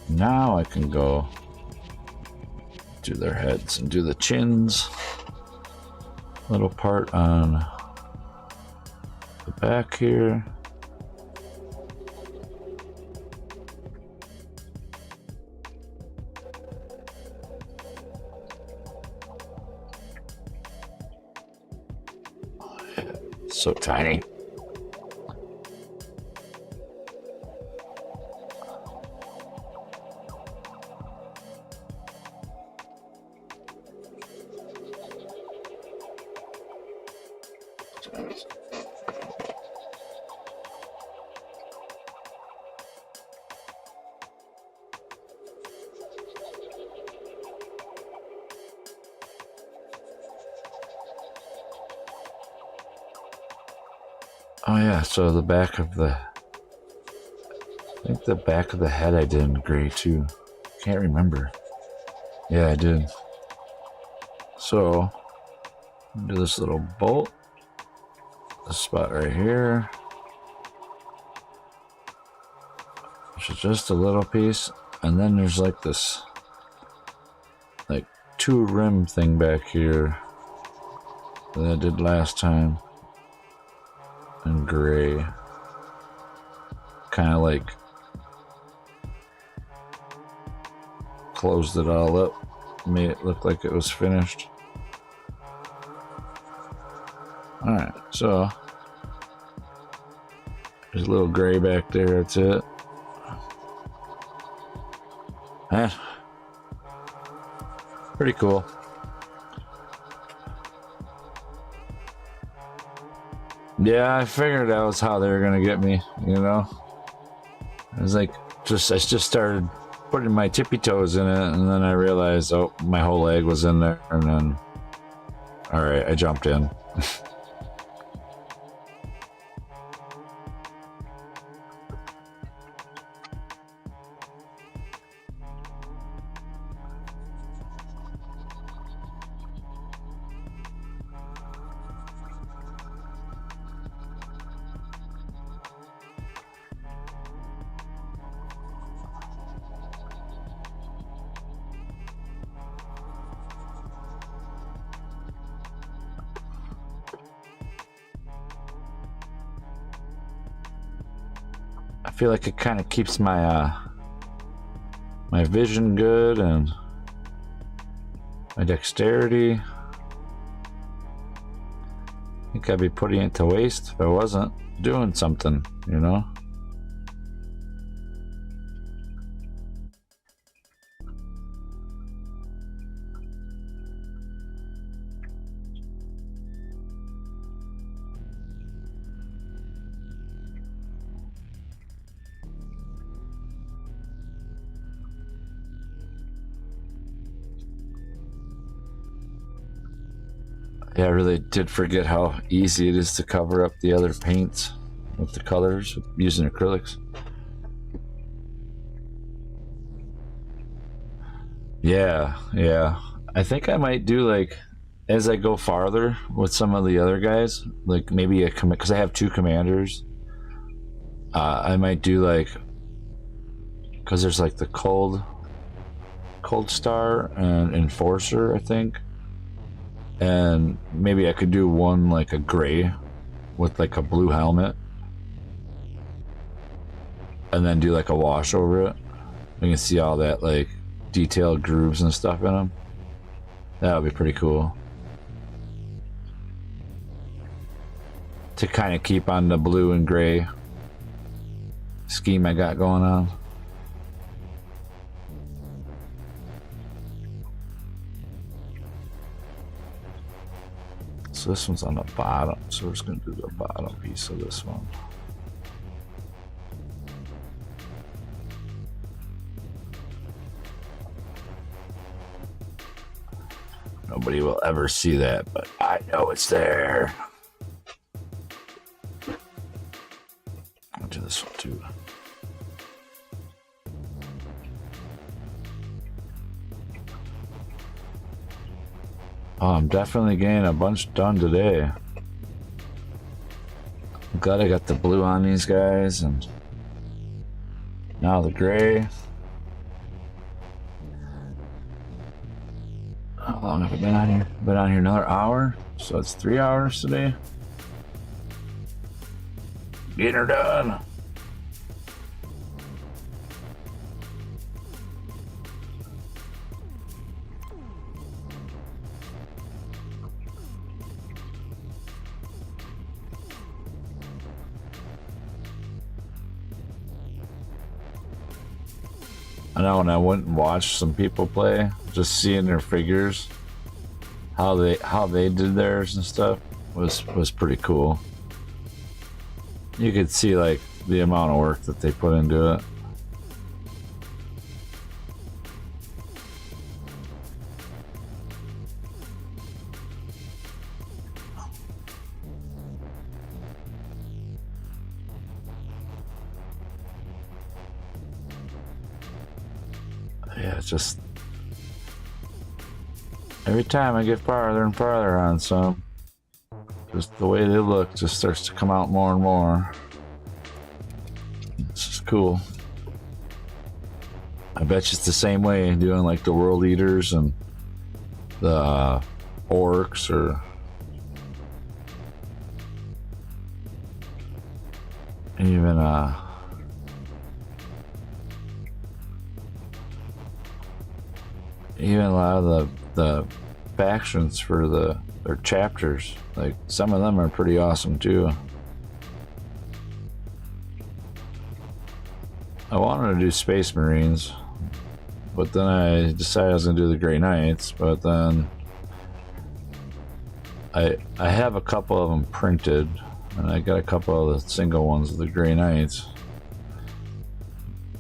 Now I can go do their heads and do the chins. Little part on the back here. So tiny. Oh yeah, so the back of the, I think the back of the head I did in gray too. Can't remember. Yeah, I did. So, do this little bolt. This spot right here. Which is just a little piece. And then there's like this, like 2 rim thing back here that I did last time. In gray, kind of like closed it all up, made it look like it was finished. Alright, so there's a little gray back there, that's it. Pretty cool. Yeah, I figured that was how they were gonna get me, you know? I was like, I just started putting my tippy toes in it, and then I realized, oh, my whole leg was in there, and then, alright, I jumped in. I feel like it kind of keeps my my vision good and my dexterity. I think I'd be putting it to waste if I wasn't doing something, you know? Yeah, I really did forget how easy it is to cover up the other paints with the colors using acrylics. Yeah. I think I might do like, as I go farther with some of the other guys, like maybe because I have 2 commanders, I might do like, because there's like the cold star and enforcer, I think. And maybe I could do one like a gray with like a blue helmet, and then do like a wash over it. You can see all that like detailed grooves and stuff in them. That would be pretty cool to kind of keep on the blue and gray scheme I got going on. So this one's on the bottom, so we're just going to do the bottom piece of this one. Nobody will ever see that, but I know it's there. I'll do this one too. Oh, I'm definitely getting a bunch done today. I'm glad I got the blue on these guys, and now the gray. How long have I been on here? Been on here another hour, so it's 3 hours today. Getting her done. I know when I went and watched some people play, just seeing their figures, how they did theirs and stuff was pretty cool. You could see like the amount of work that they put into it. Yeah, it's just every time I get farther and farther on some, just the way they look just starts to come out more and more. It's just cool. I bet you it's the same way doing like the world eaters and the orcs or even a lot of the factions for their chapters. Like some of them are pretty awesome too. I wanted to do Space Marines, but then I decided I was gonna do the Grey Knights, but then I have a couple of them printed, and I got a couple of the single ones of the Grey Knights.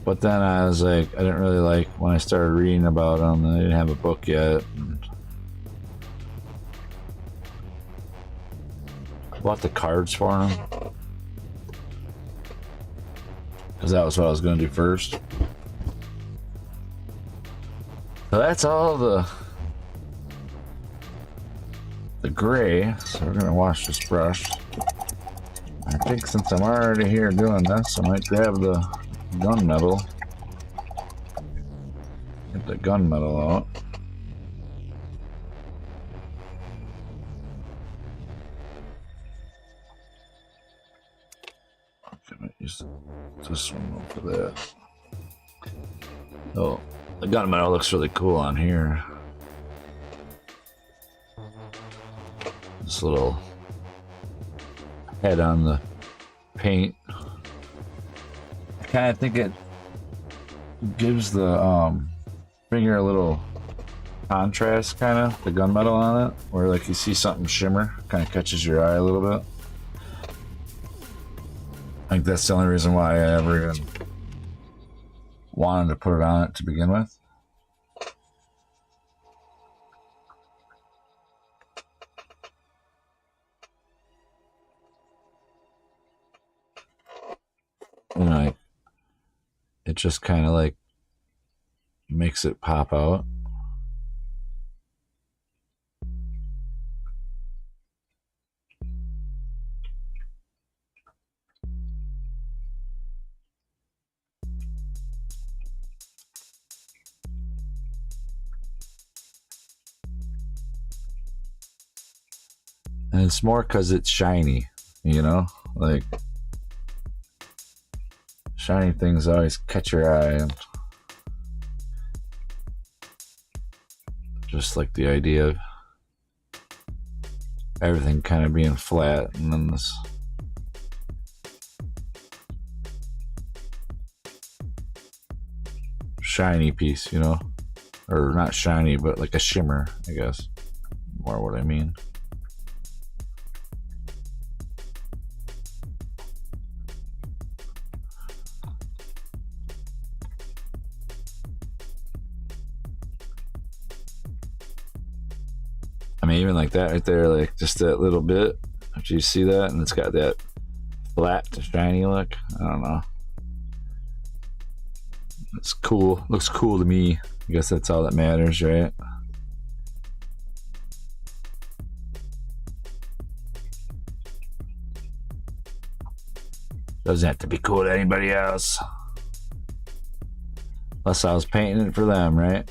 But then I was like, I didn't really like when I started reading about them. I didn't have a book yet. I bought the cards for them, because that was what I was going to do first. So that's all the gray. So we're going to wash this brush. I think since I'm already here doing this, I might grab the gunmetal. Get the gunmetal out. Okay, I might use this one for that. Oh, the gunmetal looks really cool on here. This little head on the paint. I kind of think it gives the finger a little contrast, kind of, the gunmetal on it, where like you see something shimmer, kind of catches your eye a little bit. I think that's the only reason why I ever even wanted to put it on it to begin with. And it just kind of like makes it pop out. And it's more because it's shiny, you know? Like, shiny things always catch your eye, and just like the idea of everything kind of being flat and then this shiny piece, you know? Or not shiny, but like a shimmer, I guess. More what I mean. I mean, even like that right there, like just that little bit. If you see that, and it's got that flat to shiny look. I don't know. It's cool. Looks cool to me. I guess that's all that matters, right? Doesn't have to be cool to anybody else. Unless I was painting it for them, right?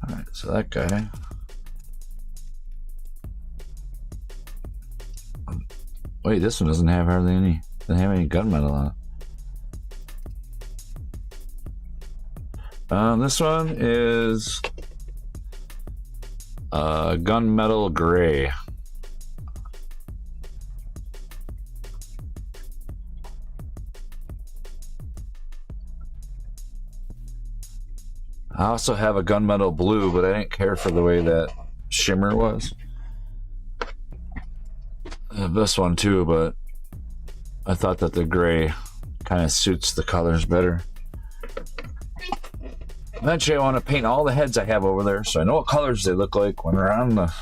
Alright, so that guy. Wait, this one doesn't have hardly any. Doesn't have any gunmetal on it. This one is gunmetal gray. I also have a gunmetal blue, but I didn't care for the way that shimmer was. I have this one too, but I thought that the gray kind of suits the colors better. Eventually I want to paint all the heads I have over there so I know what colors they look like when they're on the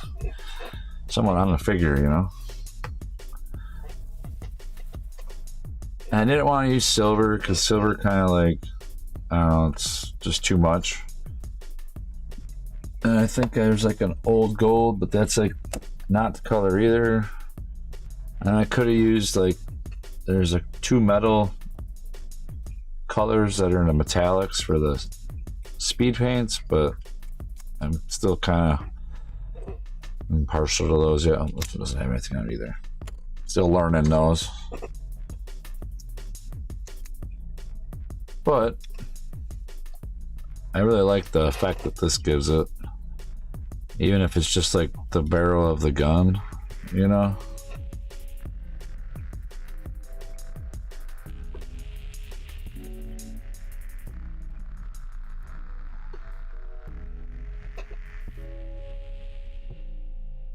someone on the figure, you know. And I didn't want to use silver because silver kind of like, I don't know, it's just too much. And I think there's like an old gold, but that's like not the color either. And I could have used like, there's like two metal colors that are in the metallics for the speed paints, but I'm still kind of impartial to those. Yeah, this doesn't have anything on it either. Still learning those. But I really like the effect that this gives it. Even if it's just like the barrel of the gun, you know?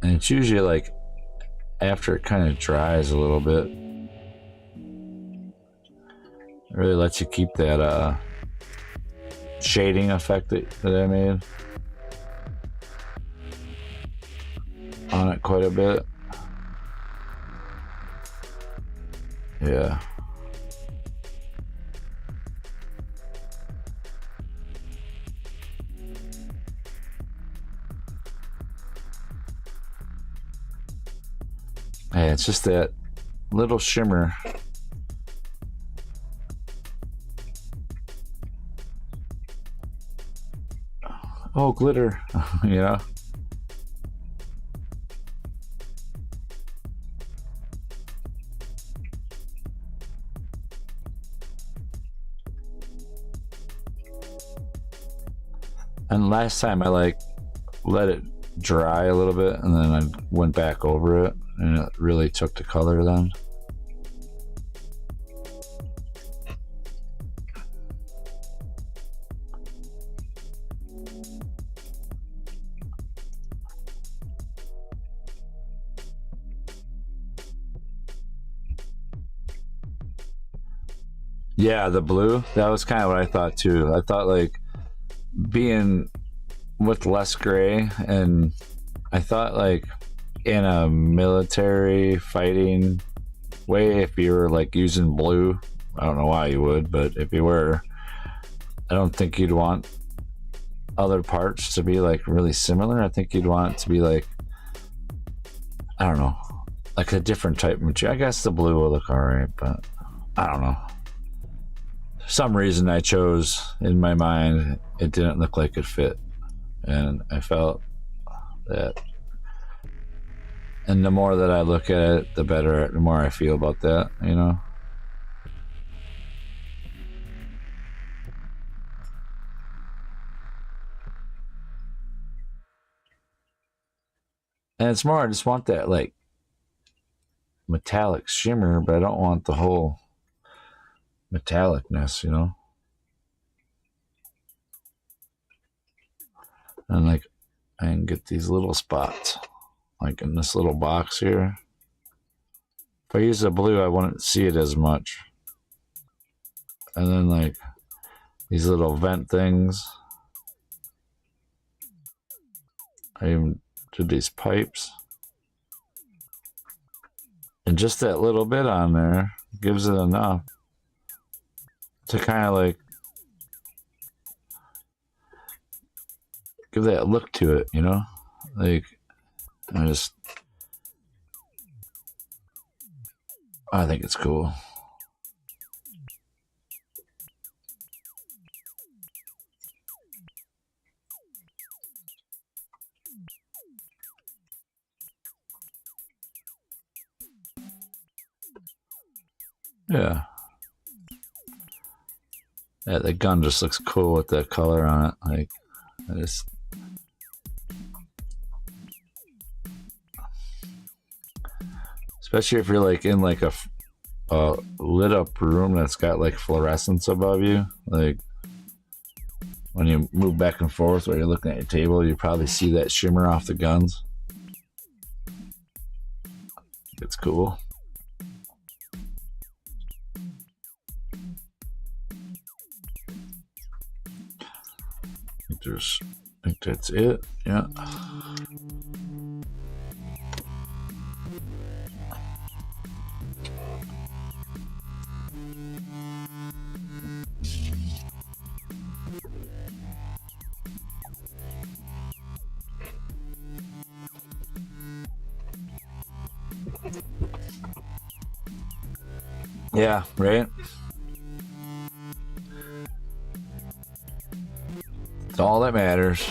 And it's usually like after it kind of dries a little bit. It really lets you keep that shading effect that I made on it quite a bit. Yeah. Hey, it's just that little shimmer. Oh, glitter, you know? And last time I like let it dry a little bit and then I went back over it and it really took the color then. Yeah, the blue, that was kind of what I thought too. I thought like being with less gray, and I thought like in a military fighting way, if you were like using blue, I don't know why you would, but if you were, I don't think you'd want other parts to be like really similar. I think you'd want it to be like, I don't know, like a different type of material. I guess the blue will look alright, but I don't know. For some reason I chose, in my mind, it didn't look like it fit. And I felt that, and the more that I look at it, the better, the more I feel about that, you know? And it's more, I just want that like metallic shimmer, but I don't want the whole metallicness, you know? And like I can get these little spots like in this little box here. If I use the blue I wouldn't see it as much. And then like these little vent things. I even did these pipes. And just that little bit on there gives it enough to kind of like give that look to it, you know? Like, I think it's cool. Yeah. Yeah, the gun just looks cool with that color on it. Like, I just... Especially if you're like in like a lit up room that's got like fluorescence above you. Like, when you move back and forth or you're looking at your table, you probably see that shimmer off the guns. It's cool. I think that's it. Yeah. Yeah, right? It's all that matters.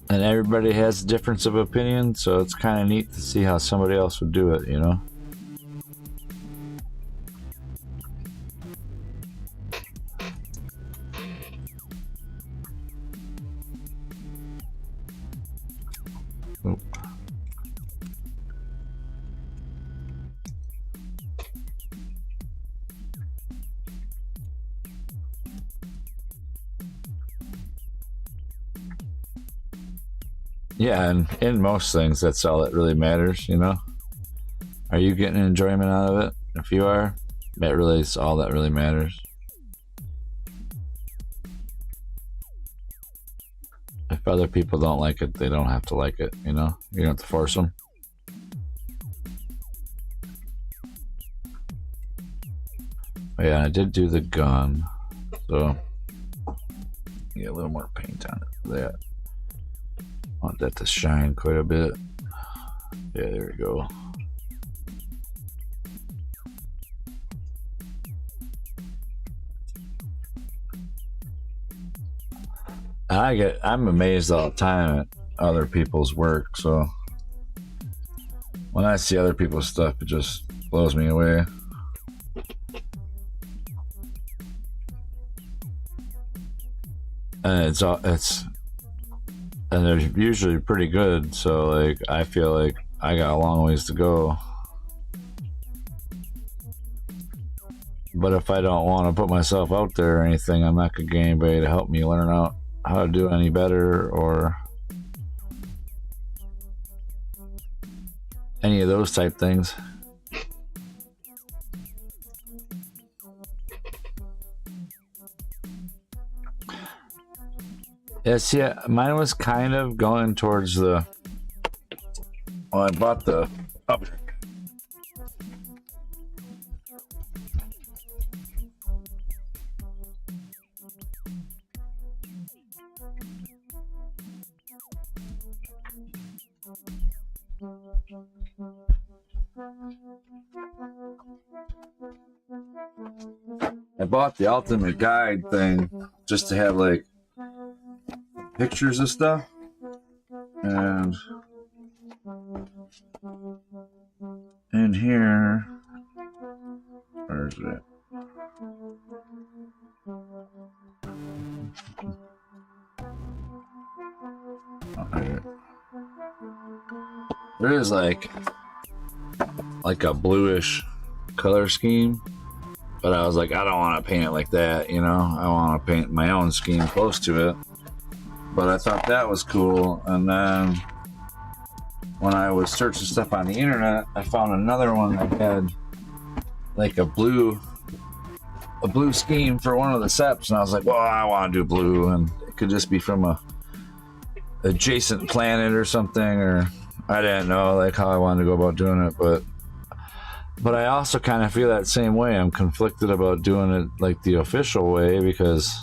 And everybody has a difference of opinion, so it's kind of neat to see how somebody else would do it, you know? Oh. Yeah, and in most things, that's all that really matters, you know? Are you getting enjoyment out of it? If you are, that really is all that really matters. If other people don't like it, they don't have to like it, you know? You don't have to force them. But yeah, I did do the gun, so get a little more paint on it. That. Want that to shine quite a bit. Yeah, there we go. I'm amazed all the time at other people's work, so when I see other people's stuff, it just blows me away. And and they're usually pretty good, so like I feel like I got a long ways to go. But if I don't want to put myself out there or anything, I'm not gonna get anybody to help me learn out how to do any better or any of those type things. Yes, yeah, mine was kind of going towards the... Well, I bought the... Oh. I bought the ultimate guide thing just to have like pictures of stuff, and in here, where is it? Okay. There is like a bluish color scheme But I was like, I don't want to paint it like that, you know? I want to paint my own scheme close to it. But I thought that was cool. And then when I was searching stuff on the internet, I found another one that had like a blue scheme for one of the seps. And I was like, well, I want to do blue. And it could just be from a adjacent planet or something, or I didn't know like how I wanted to go about doing it. But I also kind of feel that same way. I'm conflicted about doing it like the official way, because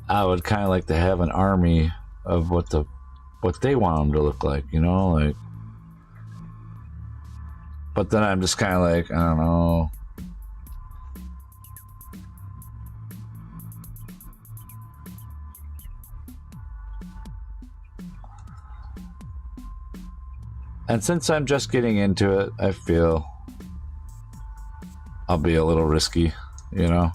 I would kind of like to have an army of what they want them to look like, you know, like. But then I'm just kind of like, I don't know. And since I'm just getting into it, I feel I'll be a little risky, you know?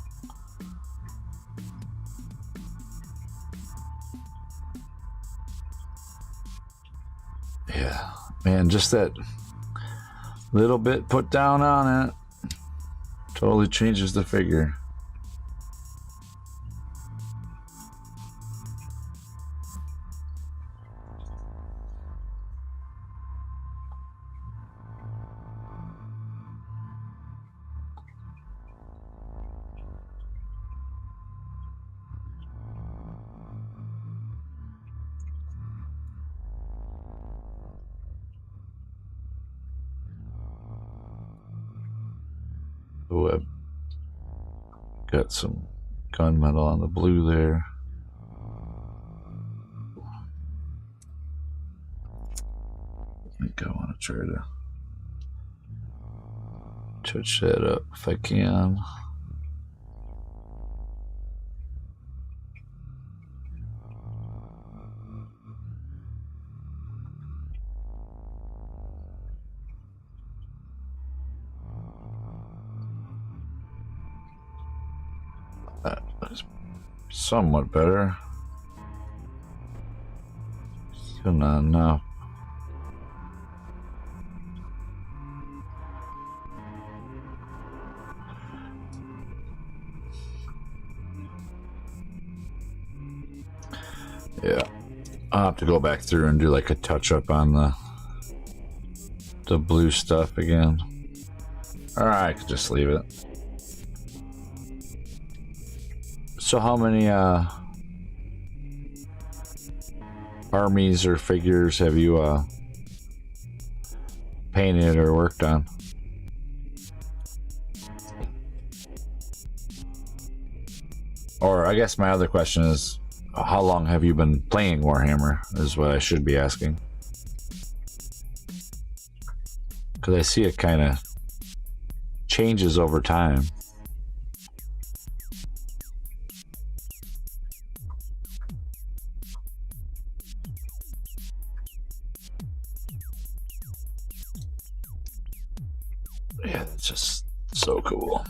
Yeah, man, just that little bit put down on it totally changes the figure. Oh, I've got some gunmetal on the blue there. I think I want to try to touch that up if I can. That's somewhat better. Still not enough. Yeah, I'll have to go back through and do like a touch up on the blue stuff again. Or I could just leave it. So how many armies or figures have you painted or worked on? Or I guess my other question is, how long have you been playing Warhammer, is what I should be asking. Because I see it kind of changes over time. Yeah, it's just so cool.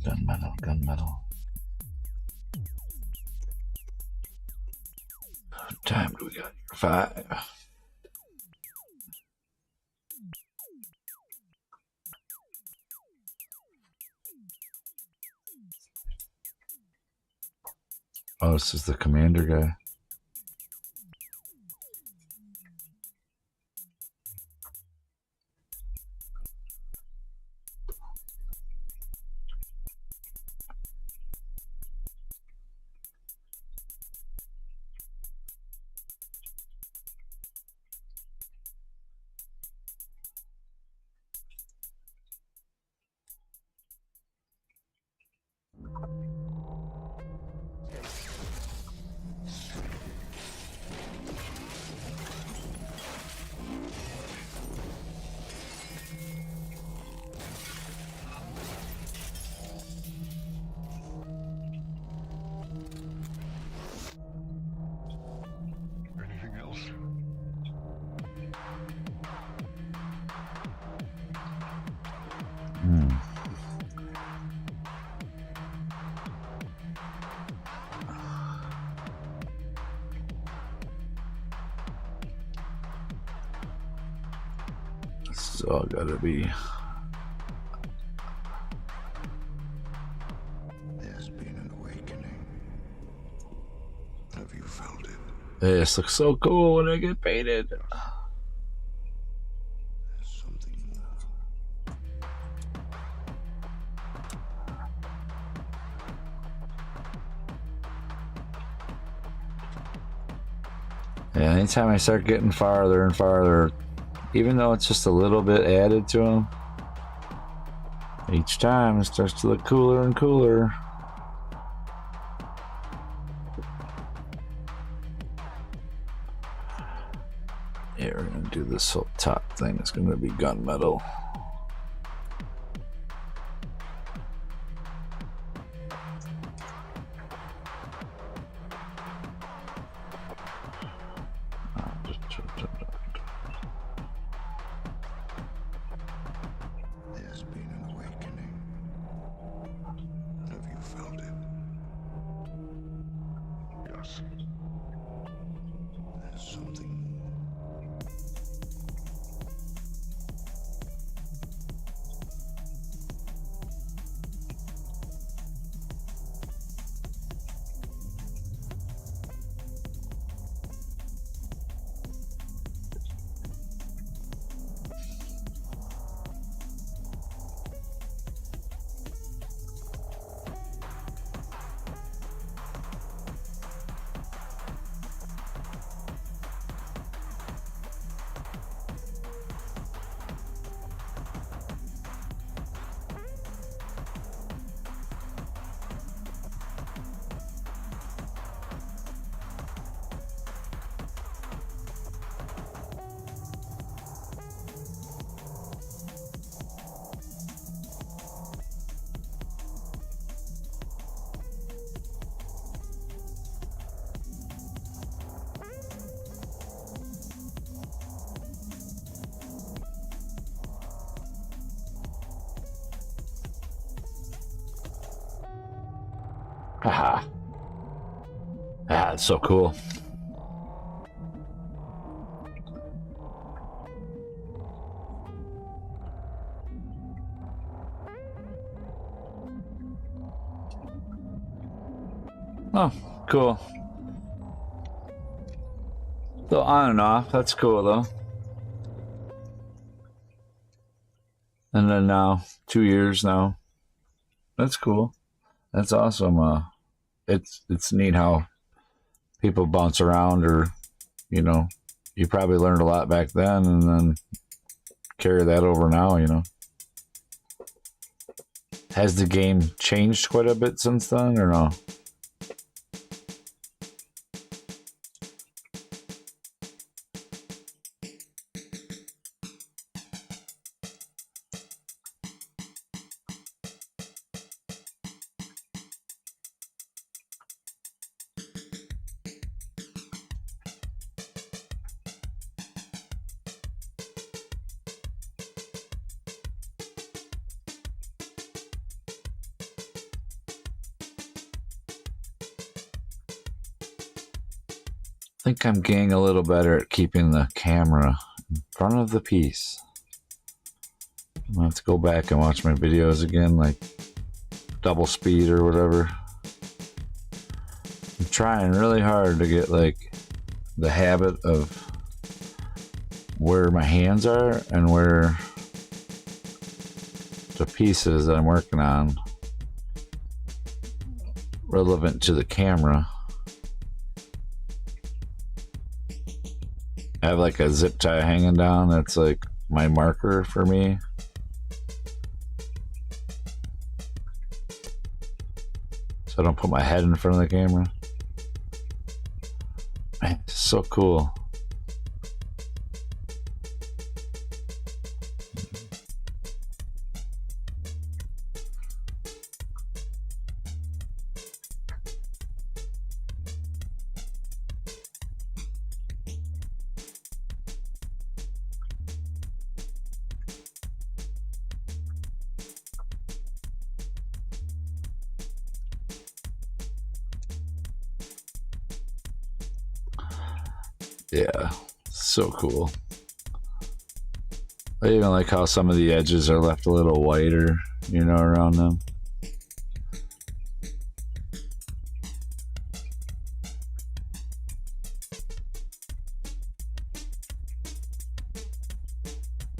Gunmetal. What time do we got here? 5. Oh, this is the commander guy. It's all gotta be. There's been an awakening. Have you felt it? This looks so cool when I get painted. There's something more. Yeah, anytime I start getting farther and farther, even though it's just a little bit added to them, each time it starts to look cooler and cooler. Yeah, we're gonna do this whole top thing. It's gonna be gunmetal. There's been an awakening. Have you felt it? Yes. There's something more. Haha. Ah, it's so cool. Oh, cool. So on and off. That's cool though. And then now, 2 years now. That's cool. That's awesome. It's neat how people bounce around, or you know, you probably learned a lot back then, and then carry that over now. You know, has the game changed quite a bit since then, or no? I think I'm getting a little better at keeping the camera in front of the piece. I'm gonna have to go back and watch my videos again, like double speed or whatever. I'm trying really hard to get like the habit of where my hands are and where the pieces that I'm working on relevant to the camera. I have like a zip tie hanging down that's like my marker for me. So I don't put my head in front of the camera. Man, it's so cool. Yeah, so cool. I even like how some of the edges are left a little whiter, you know, around them.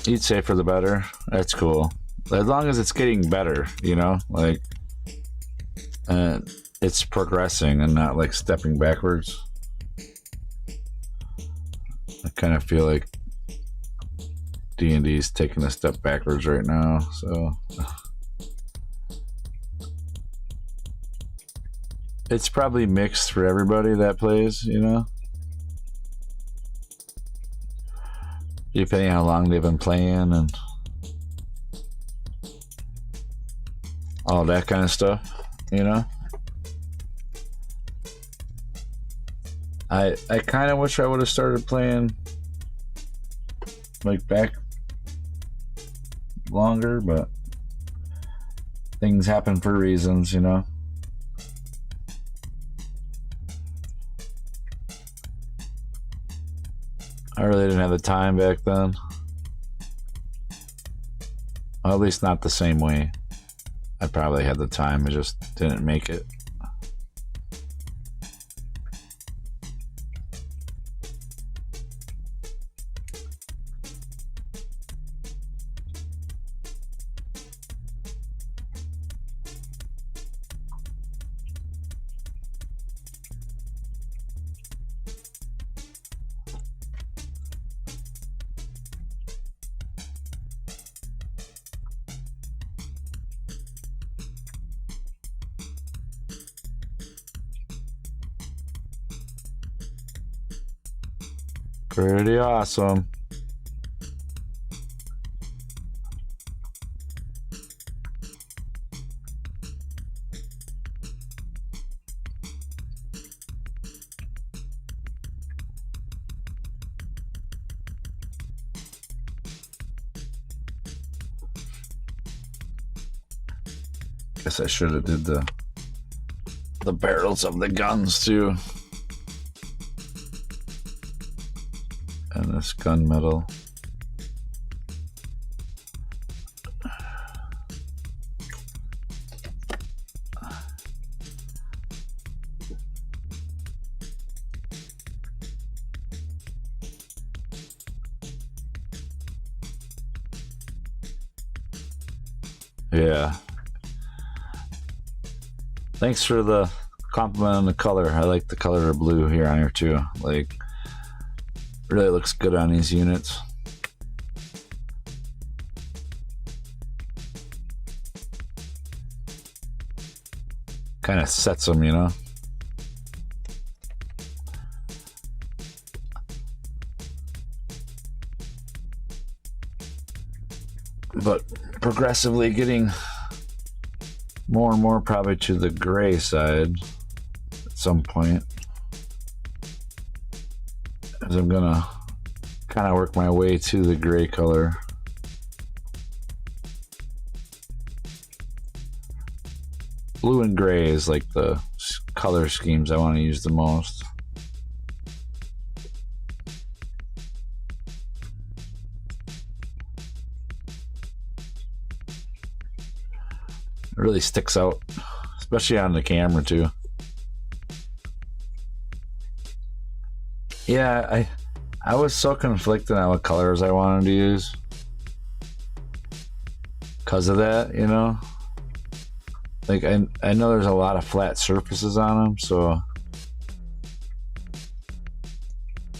Each safer the better. That's cool. As long as it's getting better, you know, like, it's progressing and not like stepping backwards. I kind of feel like D&D is taking a step backwards right now, so it's probably mixed for everybody that plays, you know, depending on how long they've been playing and all that kind of stuff, you know. I kind of wish I would have started playing like back longer, but things happen for reasons, you know. I really didn't have the time back then. Well, at least not the same way. I probably had the time, I just didn't make it. Pretty awesome. Guess I should have did the barrels of the guns too. And this gunmetal. Yeah. Thanks for the compliment on the color. I like the color of blue here on here too. Like, really looks good on these units. Kind of sets them, you know. But progressively getting more and more probably to the gray side at some point, as I'm gonna kind of work my way to the gray color. Blue and gray is like the color schemes I want to use the most. It really sticks out, especially on the camera too. Yeah, I was so conflicted on what colors I wanted to use because of that, you know. Like I know there's a lot of flat surfaces on them, so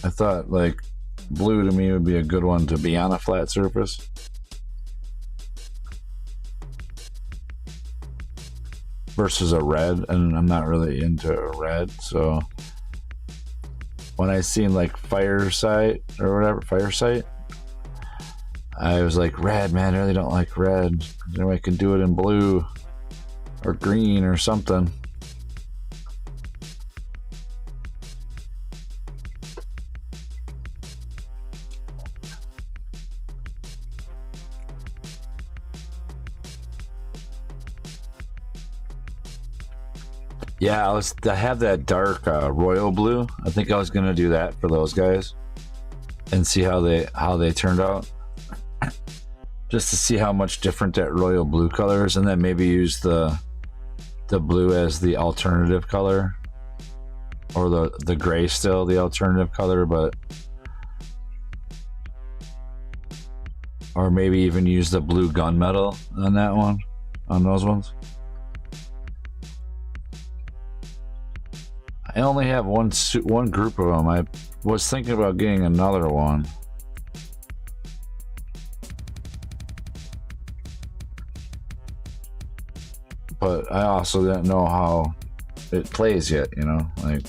I thought like blue to me would be a good one to be on a flat surface. Versus a red, and I'm not really into a red, so when I seen like Firesight or whatever, Firesight, I was like, red, man, I really don't like red. Maybe I can do it in blue or green or something. Yeah, I have that dark royal blue. I think I was gonna do that for those guys and see how they turned out. just to see how much different that royal blue color is, and then maybe use the blue as the alternative color, or the gray still the alternative color, but or maybe even use the blue gunmetal on that one, on those ones. I only have one group of them. I was thinking about getting another one. But I also didn't know how it plays yet, you know, like.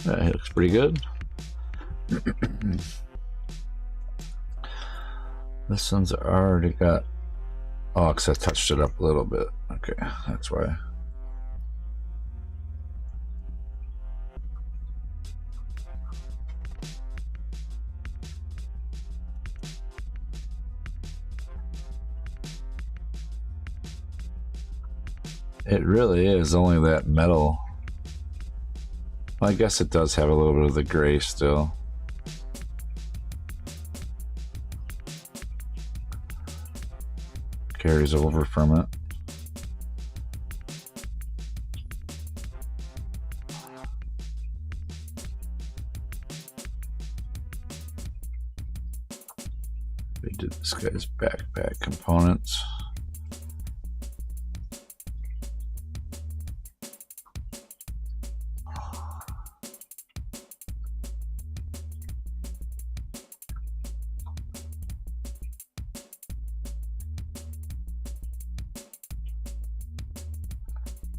That looks pretty good. This one's already got... Oh, because I touched it up a little bit. Okay, that's why. It really is only that metal. Well, I guess it does have a little bit of the gray still. Carries over from it. We did this guy's backpack components.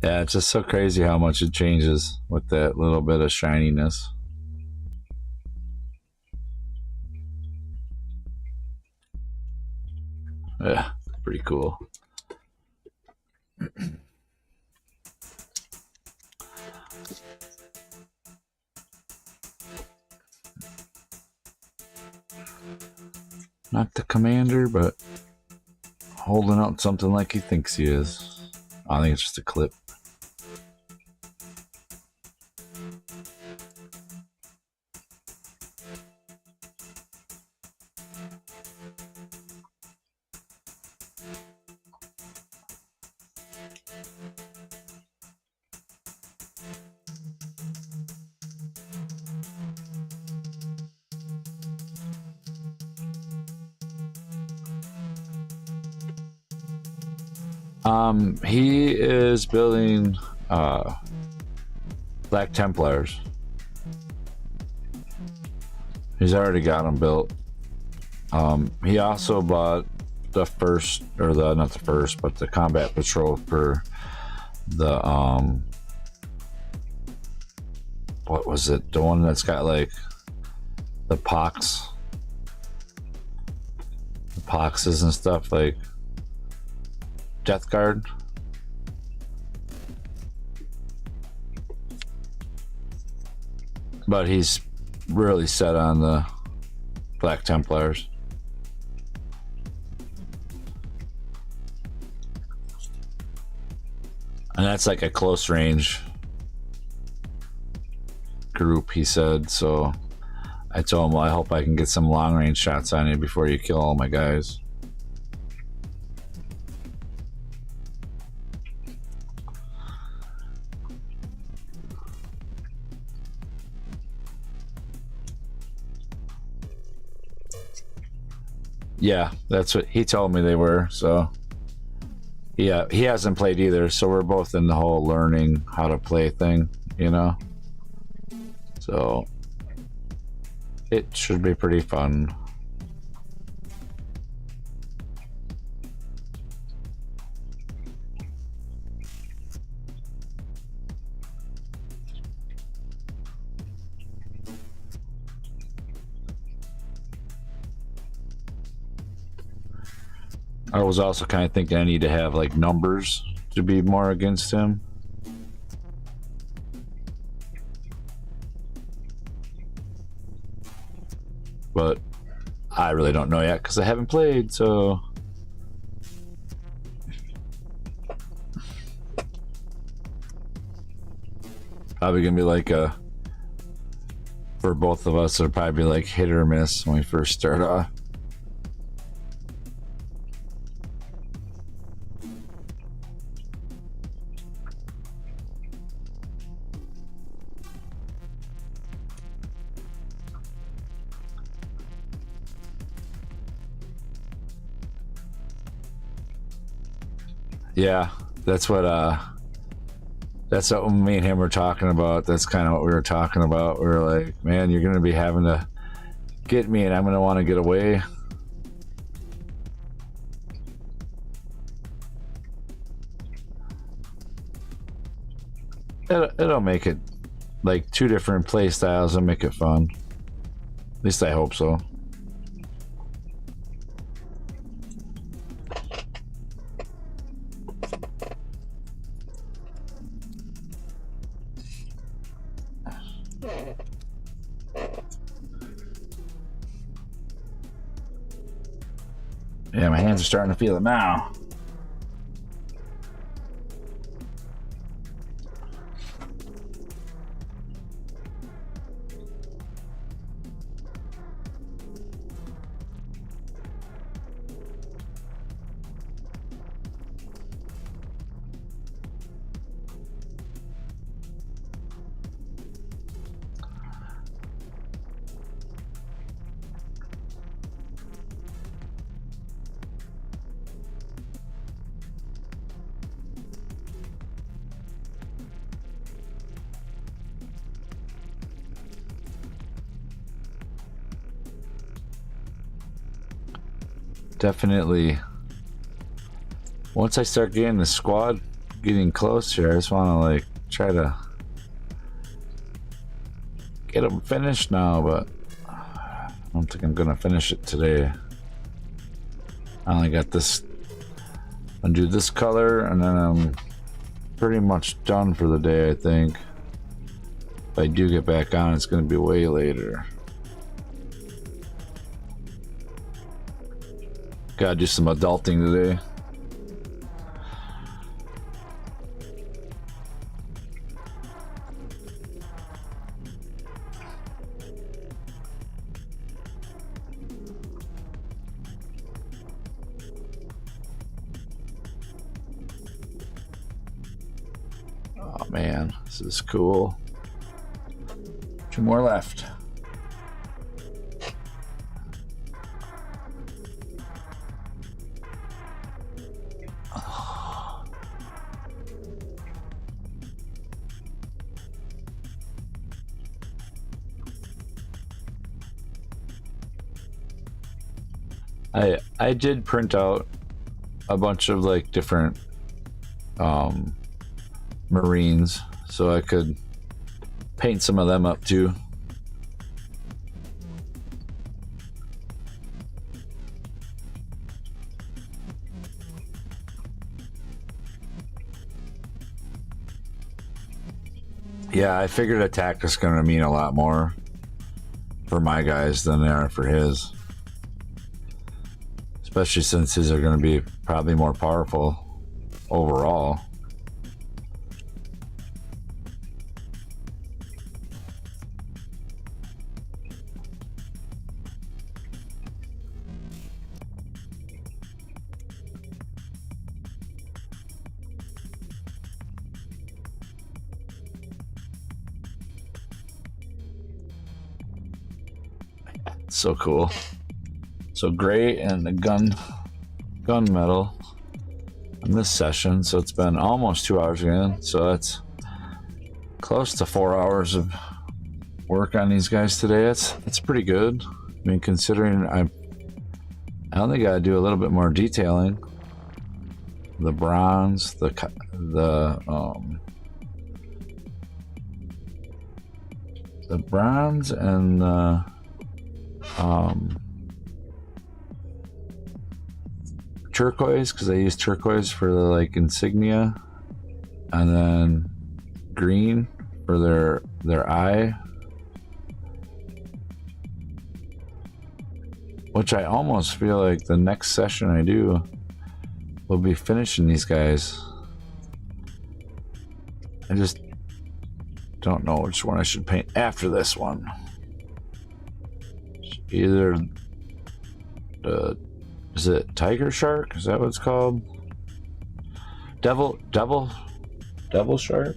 Yeah, it's just so crazy how much it changes with that little bit of shininess. Yeah, pretty cool. Not the commander, but holding out something like he thinks he is. I think it's just a clip. He is building Black Templars. He's already got them built. He also bought the first, or the not the first, but the combat patrol for the what was it? The one that's got like the poxes and stuff, like Death Guard. But he's really set on the Black Templars. And that's like a close range group, he said. So I told him, well, I hope I can get some long range shots on you before you kill all my guys. Yeah, that's what he told me they were. So yeah, he hasn't played either, so we're both in the whole learning how to play thing, you know. So it should be pretty fun. I was also kind of thinking I need to have like numbers to be more against him. but I really don't know yet because I haven't played, so probably gonna be like a, for both of us, it'll probably be like hit or miss when we first start off. Yeah, that's what me and him were talking about. That's kind of what we were talking about. We were like, man, you're gonna be having to get me and I'm gonna want to get away. It'll make it like 2 different play styles and make it fun. At least I hope so. Yeah, my hands are starting to feel it now. Definitely. Once I start getting the squad getting close here, I just want to like try to get them finished now, but I don't think I'm gonna finish it today. I only got this. I'll do this color and then I'm pretty much done for the day, I think. If I do get back on, it's gonna be way later. Gotta do some adulting today. Oh man, this is cool. 2 more left. I did print out a bunch of like different Marines so I could paint some of them up too. Yeah, I figured attack is going to mean a lot more for my guys than they are for his. Especially since his are going to be probably more powerful overall. So cool. So gray and the gunmetal in this session. So it's been almost 2 hours again. So that's close to 4 hours of work on these guys today. It's pretty good. I mean, considering I only got to do a little bit more detailing. The bronze, the bronze and the turquoise, because I use turquoise for the like insignia, and then green for their eye, Which I almost feel like the next session I do will be finishing these guys. I just don't know which one I should paint after this one. Either the, is it Tiger Shark? Is that what it's called? Devil Shark?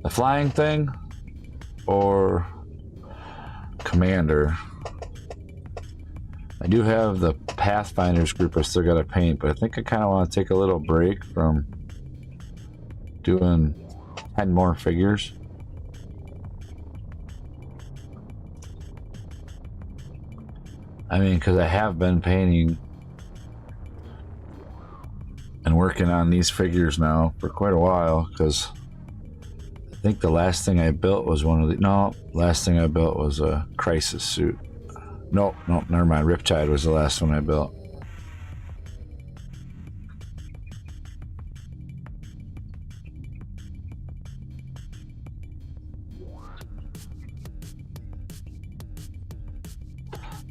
The flying thing? Or Commander? I do have the Pathfinders group I still gotta paint, but I think I kind of want to take a little break from doing 10 more figures. I mean, because I have been painting and working on these figures now for quite a while, because I think the last thing I built was one of the... No, last thing I built was a Crisis suit. Nope, never mind. Riptide was the last one I built.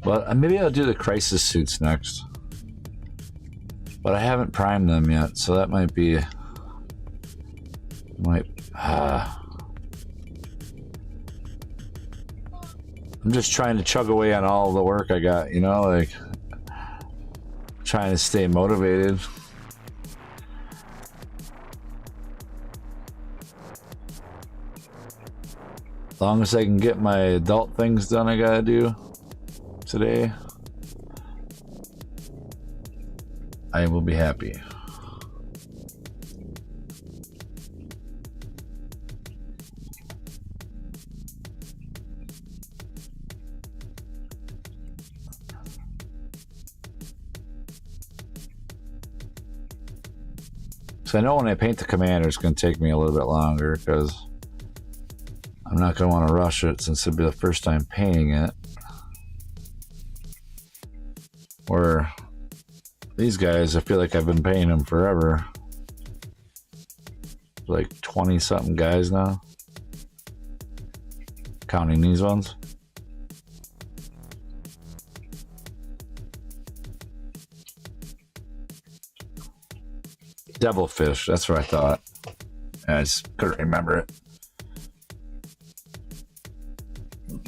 But maybe I'll do the Crisis suits next. But I haven't primed them yet, so that might be... I'm just trying to chug away on all the work I got, you know, like trying to stay motivated. As long as I can get my adult things done I gotta do today, I will be happy. So I know when I paint the Commander, it's going to take me a little bit longer because I'm not going to want to rush it since it'll be the first time painting it. Where these guys, I feel like I've been painting them forever. Like 20 something guys now, counting these ones. Devilfish, that's what I thought. I just couldn't remember it.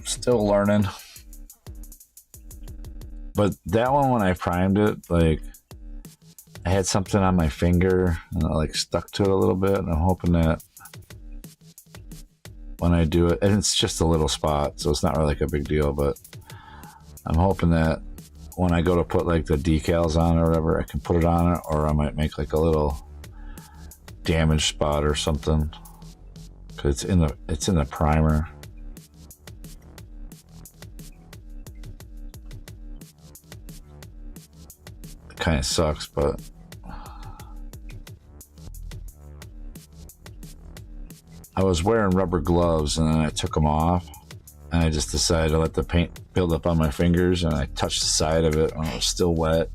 Still learning. But that one, when I primed it, like I had something on my finger and it like stuck to it a little bit, and I'm hoping that when I do it, and it's just a little spot, so it's not really like a big deal, but I'm hoping that when I go to put like the decals on or whatever, I can put it on it, or I might make like a little damage spot or something, because it's in the primer. It kind of sucks, but I was wearing rubber gloves and then I took them off, and I just decided to let the paint build up on my fingers, and I touched the side of it and it was still wet.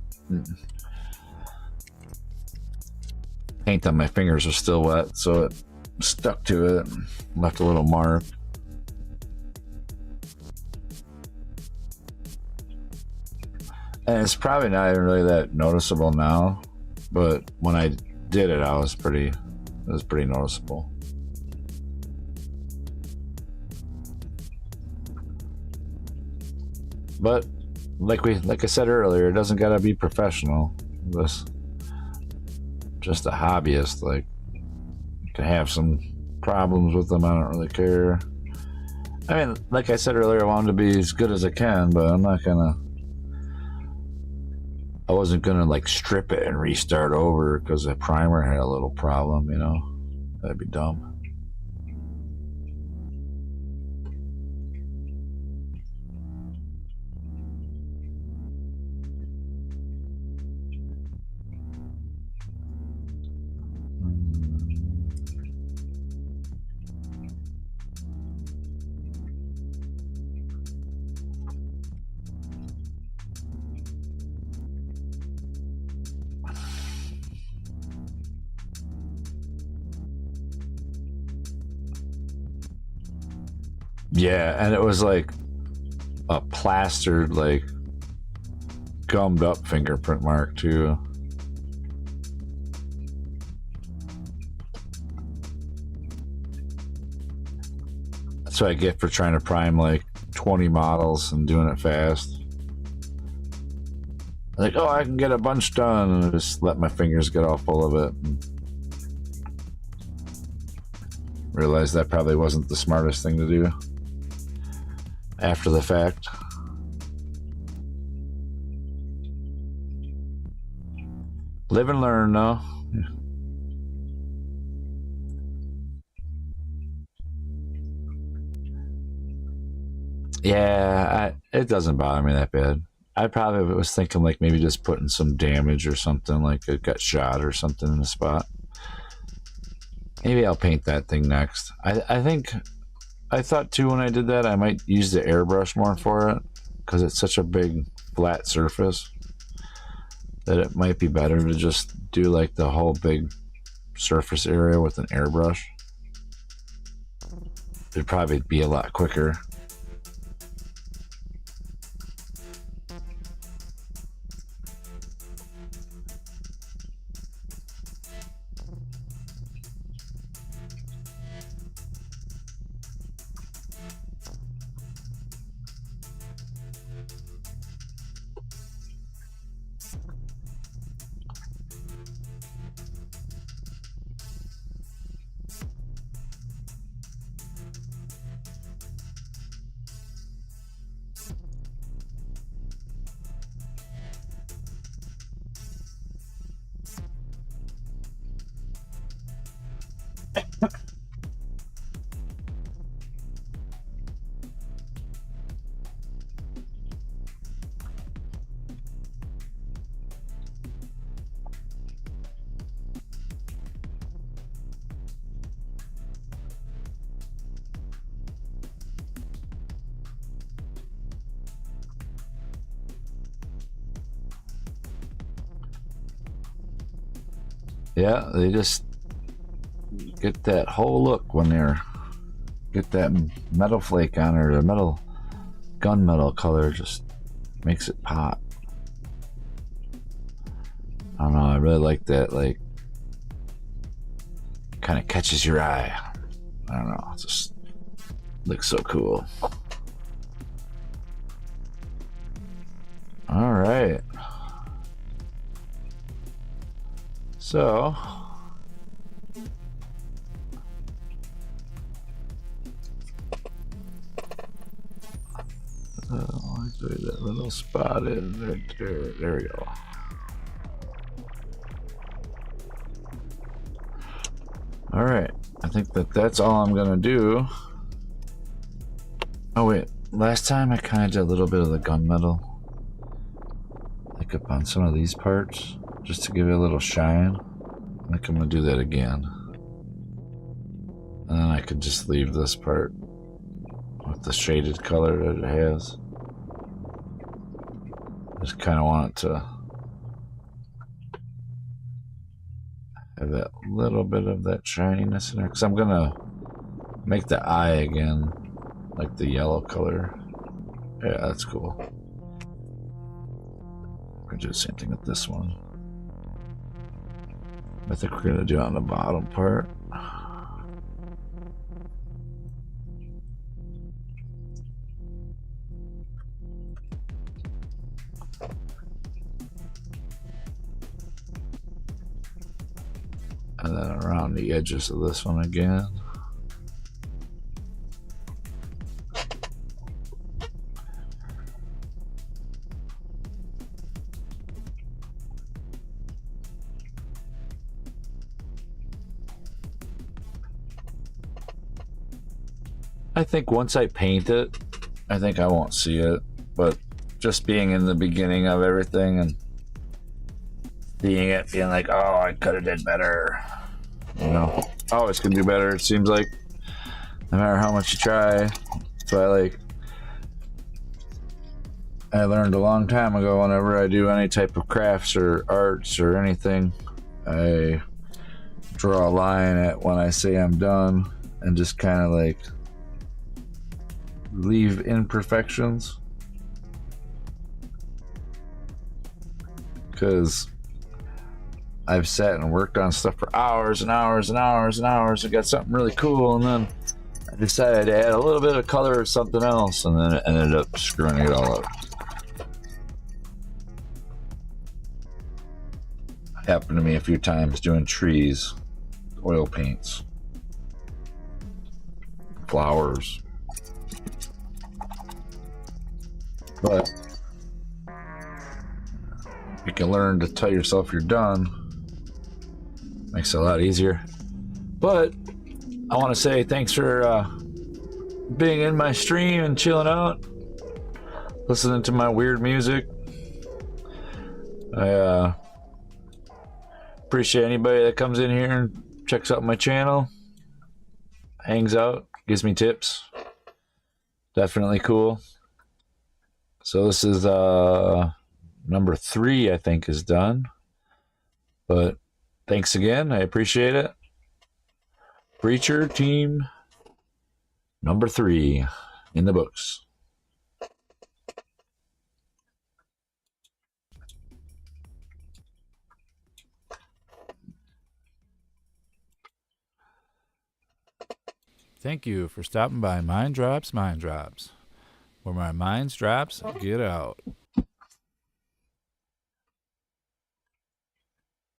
Paint on my fingers was still wet, so it stuck to it and left a little mark. And it's probably not even really that noticeable now, but when I did it, it was pretty noticeable. But like I said earlier, it doesn't gotta be professional. This just a hobbyist, like, can have some problems with them. I don't really care. I mean, like I said earlier, I want to be as good as I can, but I wasn't gonna like strip it and restart over because the primer had a little problem, you know. That'd be dumb. Yeah, and it was like a plastered, like gummed up fingerprint mark too. That's what I get for trying to prime like 20 models and doing it fast. Like, oh, I can get a bunch done, and I just let my fingers get all full of it. And realized that probably wasn't the smartest thing to do after the fact. Live and learn, though. Yeah, it doesn't bother me that bad. I probably was thinking like maybe just putting some damage or something, like it got shot or something in the spot. Maybe I'll paint that thing next. I think I thought too when I did that I might use the airbrush more for it because it's such a big flat surface that it might be better to just do like the whole big surface area with an airbrush. It'd probably be a lot quicker. Yeah, they just get that whole look when they're get that metal flake on her, the metal gunmetal color just makes it pop. I don't know, I really like that, like kind of catches your eye. I don't know, it just looks so cool. All right. So, that little spot is right there. There we go. All right, I think that's all I'm gonna do. Oh wait, last time I kind of did a little bit of the gunmetal, like up on some of these parts, just to give it a little shine. I think I'm gonna do that again. And then I could just leave this part with the shaded color that it has. Just kind of want it to have that little bit of that shininess in there, because I'm gonna make the eye again like the yellow color. Yeah, that's cool. We're gonna do the same thing with this one. I think we're gonna do it on the bottom part. And then around the edges of this one again. I think once I paint it, I think I won't see it, but just being in the beginning of everything and seeing it, being like, oh, I could have did better. You know, always can do better, it seems like, no matter how much you try. So I learned a long time ago, whenever I do any type of crafts or arts or anything, I draw a line at when I say I'm done and just kind of like leave imperfections. because I've sat and worked on stuff for hours and hours and hours and hours and got something really cool, and then I decided to add a little bit of color or something else, and then it ended up screwing it all up. Happened to me a few times doing trees, oil paints, flowers. But you can learn to tell yourself you're done. Makes it a lot easier. But I want to say thanks for being in my stream and chilling out, listening to my weird music. I appreciate anybody that comes in here and checks out my channel, hangs out, gives me tips. Definitely cool. So this is number 3, I think, is done. But thanks again. I appreciate it. Preacher team number 3 in the books. Thank you for stopping by Mind Drops, where my minds drops get out.